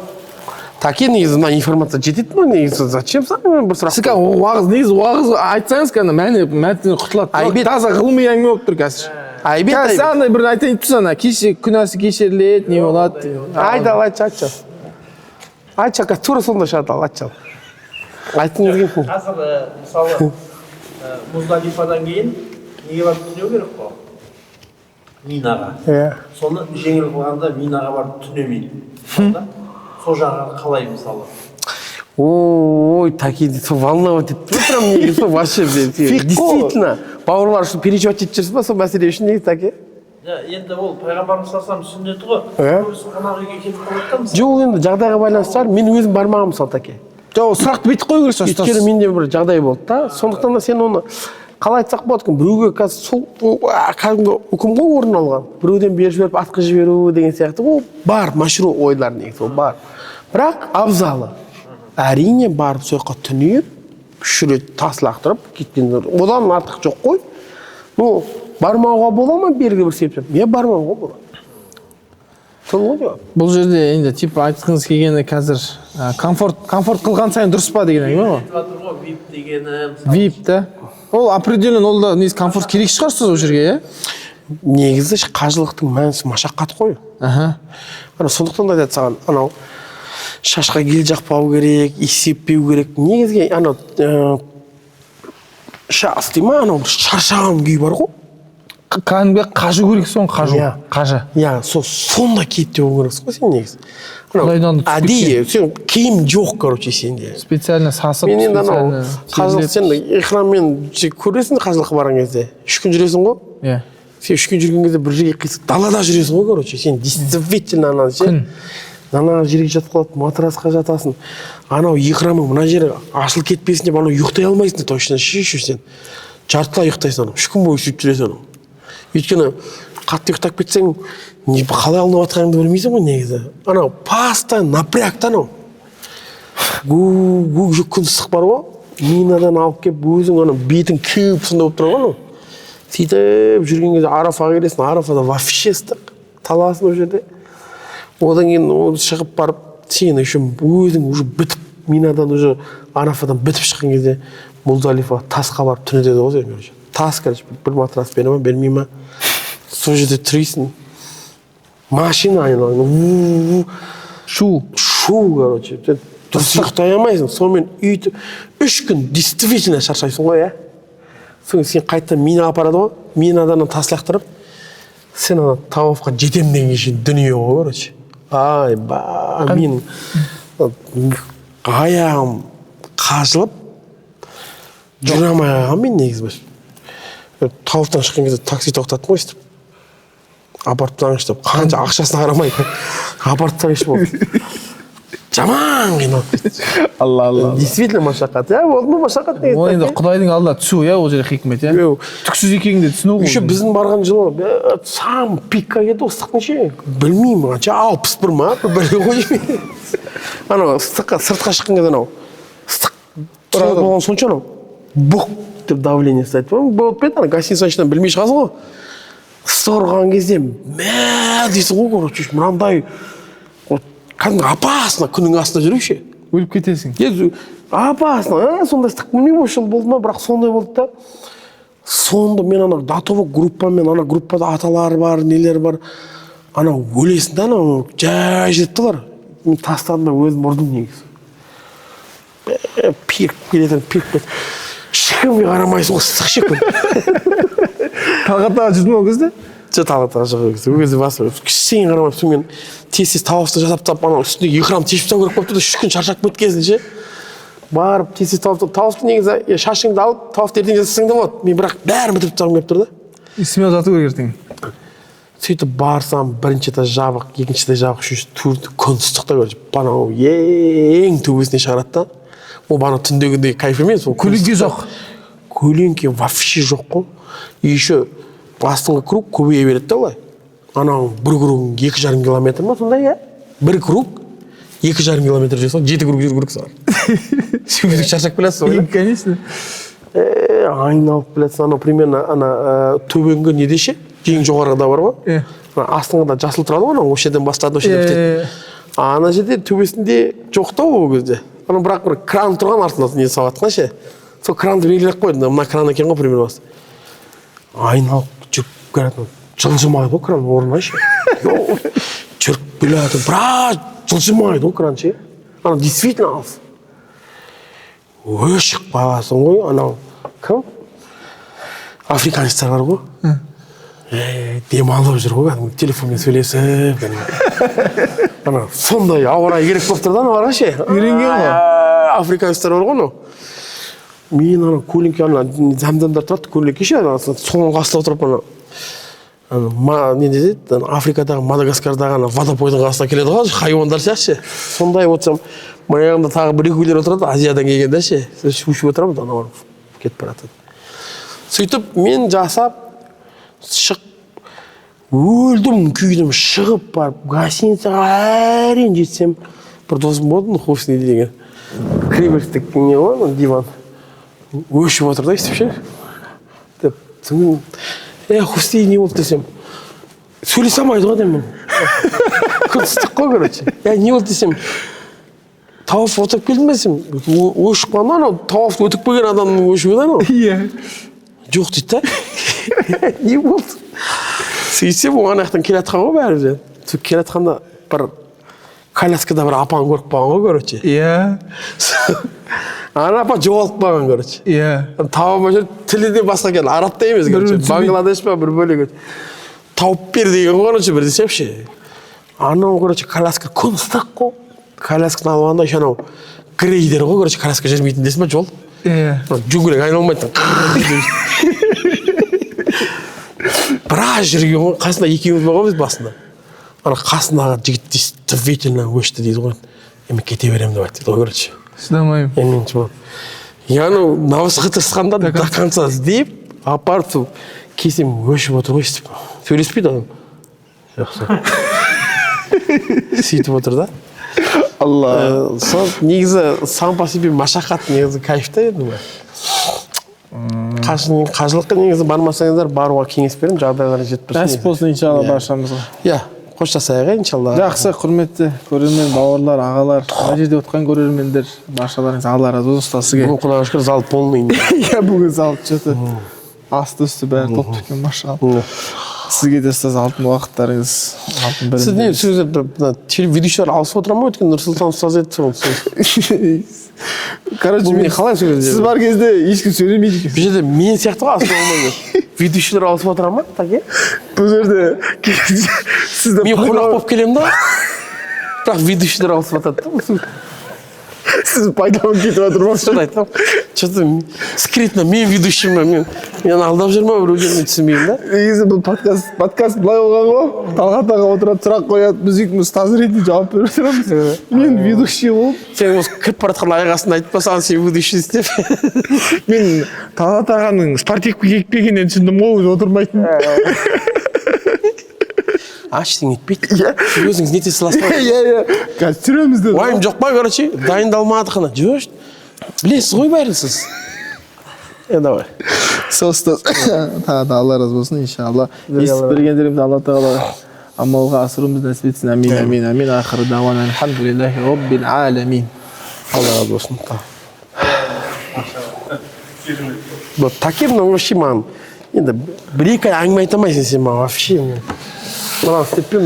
Таке негізі мына информация жетеді ма? Негізі зачем саған бір сұрақ? Сіз уағыз айтсаңыз кәні мәтінен құтылады. Таза ғылыми әңгіме болып тұр қазір. Қазір андай бір айтайын тұрсана, күнәсі кешіріледі, не болады. Айтшы. Айтшы, тура сонда шатал, айтшы. Айтыңыз келсін. қазір мысалы Муздалифадан кейін неге барып түнеу керек қой? Минаға. Соны жеңіл қылғанда Минаға барып түнемейді. Сол жағын қалай мысалы? Ой, такие волновать етіп прям негізі вообще действительно бауырлар үшін переживать етіп жүрсіз ба сол мәселе үшін негізі таке? Енді ол пайғамбарымыз салсам сүннеті ғой. Көбісі қонақ үйге келіп қалады да мысалы. Жоқ, енді жағдайға байланысты шығар. Мен өзім бармағам мысалы таке. Жоқ, сұрақты бүйтіп қою керек ұстаз. Өйткені менде бір жағдай болды да. Сондықтан да сен оны қалай айтсақ болады екен, біреуге қазір сол кәдімгі үкім ғой орын алған. Біреуден бері жіберіп атқы жіберу деген сияқты ол бар, машру ойлар негізі ол бар. Бірақ абзалы әрине барып сол жаққа түнеп, үш рет тас лақтырып кеткен. Одан артық жоқ қой. Ну, бармауға бола ма белгілі бір себеп? Мен бармауға болады. Сол ғой жауап. Бұл жерде енді типа айтқыңыз келгені қазір комфорт қылған сайын дұрыс па деген әңгіме ғой? Жатыр ғой VIP дегені. VIP та. Ол определенно ол да негізі комфорт керек шығарсыз ол жерге, иә? Негізі қажылықтың мәнісі машақат қой. Сондықтан да айтады саған, анау шашқа гел жақпау керек, есеппеу керек. Негізге анау шас дей ма, анау шаршаған күй бар ғой. Кәдімгі қажу керек соң қажу. Қажы. Иә, сонда кетті болу керексің ғой сен негізі. Құдайдан Әдейі, сен киім жоқ, короче, сенде. Специально сасып, мен енді анау қажылық сен экранмен көресің қажылыққа барған кезде. 3 күн жүресің ғой. Иә. Сен 3 күн жүрген кезде бір жерге қисық далада жүресің ғой, короче. Сен действительно ананы ше. Ана жерге жатып қалады, матрасқа жатасың. Анау экранның мына жері ашылып кетпесін деп анау ұйықтай алмайсың точно шешу сен. Жартылай ұйықтайсың анау. 3 күн бойы сөйтіп жүресің анау. Өйткені қатты ұйықтап кетсең, қалай алынып жатқаныңды білмейсің ғой негізі. Анау постоянно напрягта анау. Күн ыстық бар ғой. Минадан алып келіп өзің анау бетің кеуіп сонда болып тұр ғой анау. Сөйтіп жүрген кезде Арафаға келесің, Арафада вообще ыстық. Таласың ол жерде. Одан кейін шығып барып, сен үшін өзің уже бітіп, Минадан уже Арафадан бітіп шыққан кезде Муздалифаға тасқа барып түнедеді ғой сен. Тас, короче, бір матрас бере ма, бермей ма. Сол жерде тұрисың. Машина айналайын. Шу, короче. Дұрыс ұйықтай алмайсың. Сонымен үйтіп 3 күн действительно шаршайсың ғой, иә. Соң сен қайтадан Минаға апарады ғой. Минадан тас лақтырып, сен ана Тауафқа жетем деген үшін дүние ғой, короче. Мен аяғым қажылып жүре алмай қалғанмын мен негізі. Тауафтан шыққан кезде такси тоқтаттым ғой өйстіп. Апарып тастаңызшы деп, қанша ақшасына қарамай апарып тастаңызшы болды. жаман қиналып кетті. Алла. Действительно машақат. Болды ма машақат деген? Ол енді Құдайдың алдына түсу, ол жерде хикмет, Түксіз екеніңді түсіну ғой. Еще біздің барған жылы сам пикқа кетті ыстық неше? Білмеймін, қанша 61 ма? Біле қоймын. Анау ыстыққа сыртқа шыққан кезде анау ыстық болған сонша анау бұқ деп давление ұстайды. Болып кетті, ана гостиница ішінен білмей шығасың ғой. Ыстық ұрған кезде мә дейсің ғой, короче, мынандай кәдімгі опасно күннің астында жүруші. Өліп кетесің. Опасно, сондай ыстық білмеймін, осы жыл болды ма, бірақ сондай болды да. Сонда мен ана датова группамен, ана группада аталары бар, нелер бар. Ана өлесін да, ана жай жеттілер. Мен тастадым да өзім ұрдым негізі. Пирк келетін, пирк келетін. Шықымға қарамайсың, ыстық шықым. Талғаттаға жүрдің ол кезде? Талғаттаға шығып кезде. Ол кезде басы кішсен қарамайсың. Мен тез тауысты жасап, ана үстінде екрам тешіп тау керек болып тұрды. 3 күн шаршап кеткенсің ше. Барып тез тауысты негізі шашыңды алып, тауысты ертең жасасаң да болады. Мен бірақ бәрін бітіріп тастағым келіп тұрды. Есіме жату керек ертең. Сөйтіп барсам, бірінші этаж жабық, екінші этаж жабық, үшінші төрт күн ыстықта көрді. Банау ең төбесіне шығарады да. Ол бана түндегідей кайф емес. Көлеңке жоқ. Көлеңке вообще жоқ қой. Еще астыңғы круг көбейе береді да олай. Анау бір круг 2,5 километр ма сондай, иә? Бір круг 2,5 километр жүрсің, 7 круг жүру керексің бар. Сөйтіп шаршап келесің ғой. Конечно. Айналып келесің, анау примерно ана төбеңгі не деші? Ең жоғарғыда бар ғой. Астыңғыда жасыл тұрады ғой, анау осы жерден бастады, осы жерден бітеді. Ана жерде төбесінде жоқ та ол кезде. Ана бірақ бір кран тұрған артында не салатқан ше. Сол кранды белгілеп қойды. Мына кран екен ғой примерно басы. Айналып жүріп келеді. Жылжымайды ғой кран орнына ше. Жүріп келеді. Біраз жылжымайды ғой кран ше. Ана действительно алыс. Өшік бағасың ғой. Анау кім? Африканецтер бар ғой. Демалып жүр ғой, телефонмен сөйлесіп. Ана сондай ауа райы керек болып тұрды ана барға ше. Үйренген ғой. Африканецтер бар ғой. Мен ана көлеңке ана зәмзәмдар тұрады, көлеңке ше. Соның қасында отырып ана не дейді? Африкадағы, Мадагаскардағы ана водопойдың қасына келеді ғой, хайуандар сияқты ше. Сондай отырсам, маяғымда тағы бір-екеулер отырады, Азиядан келгенде ше. Шушып отырамыз, ана барып кетіп баратады. Сөйтіп мен жасап шық өлдім, күйдім, шығып барып гостиницаға әрең жетсем, бір досым болды, Хусни деген кіреберістік не ғой, диван өшіп отыр да, естіп ше. Деп, Хусни не болды десем, сөйлесе алмайды ғой деймін. Күн ыстық қой, короче. Не болды десем, тауып отырып келдім десем, өшіп қана, анау тауып өтіп келген адамның өшіп еді анау. Жоқ дейді да. Не болды? Сөйтсем, оған аяқтан келатқан ғой бәрі де. Сөйтіп келатқанда бір коляскада бір апаны көріп қалған ғой, короче. Ана апа жоғалып қалған, короче. Тауып жүр, тілі де басқа келді, арабта емес, короче. Бангладеш па бір бөлек. Тауып бер деген ғой, короче, бір десемші. Анау, короче, коляска күн ыстық қой. Колясканы алғанда еще анау грейдер ғой, короче, коляска жүрмейтін десін ба жол? Жүгірек айналмайды. Біраз жүрген ғой, қасында екеуміз болғанбыз басында. Ана қасындағы жігіт действительно өшті дейді ғой. Мен кете беремін деп айтты ғой, короче. Шыдамаймын. Мен жол. Яны навысқа тырысқанда до конца іздеп, апарып кесем өшіп отыр ғой, естіп. Сөйлеспейді адам. Жақсы. Сөйтіп отыр да. Алла. Сол негізі сам по себе машақат негізі кайфта еді ғой. Қажылыққа негізі бармасаңыздар баруға кеңес беремін, жағдайлары жетіп тұрсын. Нәсіп болсын иншалла баршамызға. Қоштасайық, иншалла. Жақсы, құрметті көрермен, бауырлар, ағалар, мына жерде отқан көрермендер, баршаларыңыз Алла разы болсын ұста сізге. Бүгін құдайға шүкір зал полный. Бүгін зал что-то асты үсті бәрі толып кеткен, машалла. Сізге де ұстаз алтын уақыттарыңыз, алтын білім. Сіз не сөздер, ведущилар алысып отыра ма өткен Нұрсұлтан ұстаз еді? Короче, сіз бар кезде ешкім сөйлемейді екен. Бұл жерде мен сияқты ғой асыл болмайды. Ведущилар алысып отыра ма? Бұл жерде мен қонақ болып келем да, бірақ ведущилар алысып отырады да. Сіз пайдаланып кетіп отырмыз. Шын айтам. Что-то скрытно мен ведущиймін, мен алдап жүрмін біреулеріне түсінбеймін да. негізі бұл подкаст былай болған ғой. Талғат аға отырады, сұрақ қояды, біз екеуміз таза ретінде жауап беріп отырамыз. Мен ведущий болып, Сен осы кіріп бара жатқан аяқ астында айтып саған сен ведущий істеп. мен Талғат ағаның спортивка киіп келгеннен түсіндім ғой, өзі отырмайтын. Ештеңе етпейді. Өзіңіз нете саласыз. Иә. Қазір түсіреміз деді. Уайым жоқ па, короче, дайындалмады қана. Жүрші. Білесіз ғой бәрін сіз. Давай. Соста тағы да Алла разы болсын, иншалла. Естіп бергендерімді Алла тағала амалға асыруымыз нәсіп етсін. Амин. Ақыры дауан алхамдулиллахи роббил аламин. Алла разы болсын. Вот таким вообще маған енді бір-екі ай әңгіме айта алмайсың сен маған вообще. Мынаны істеп пе,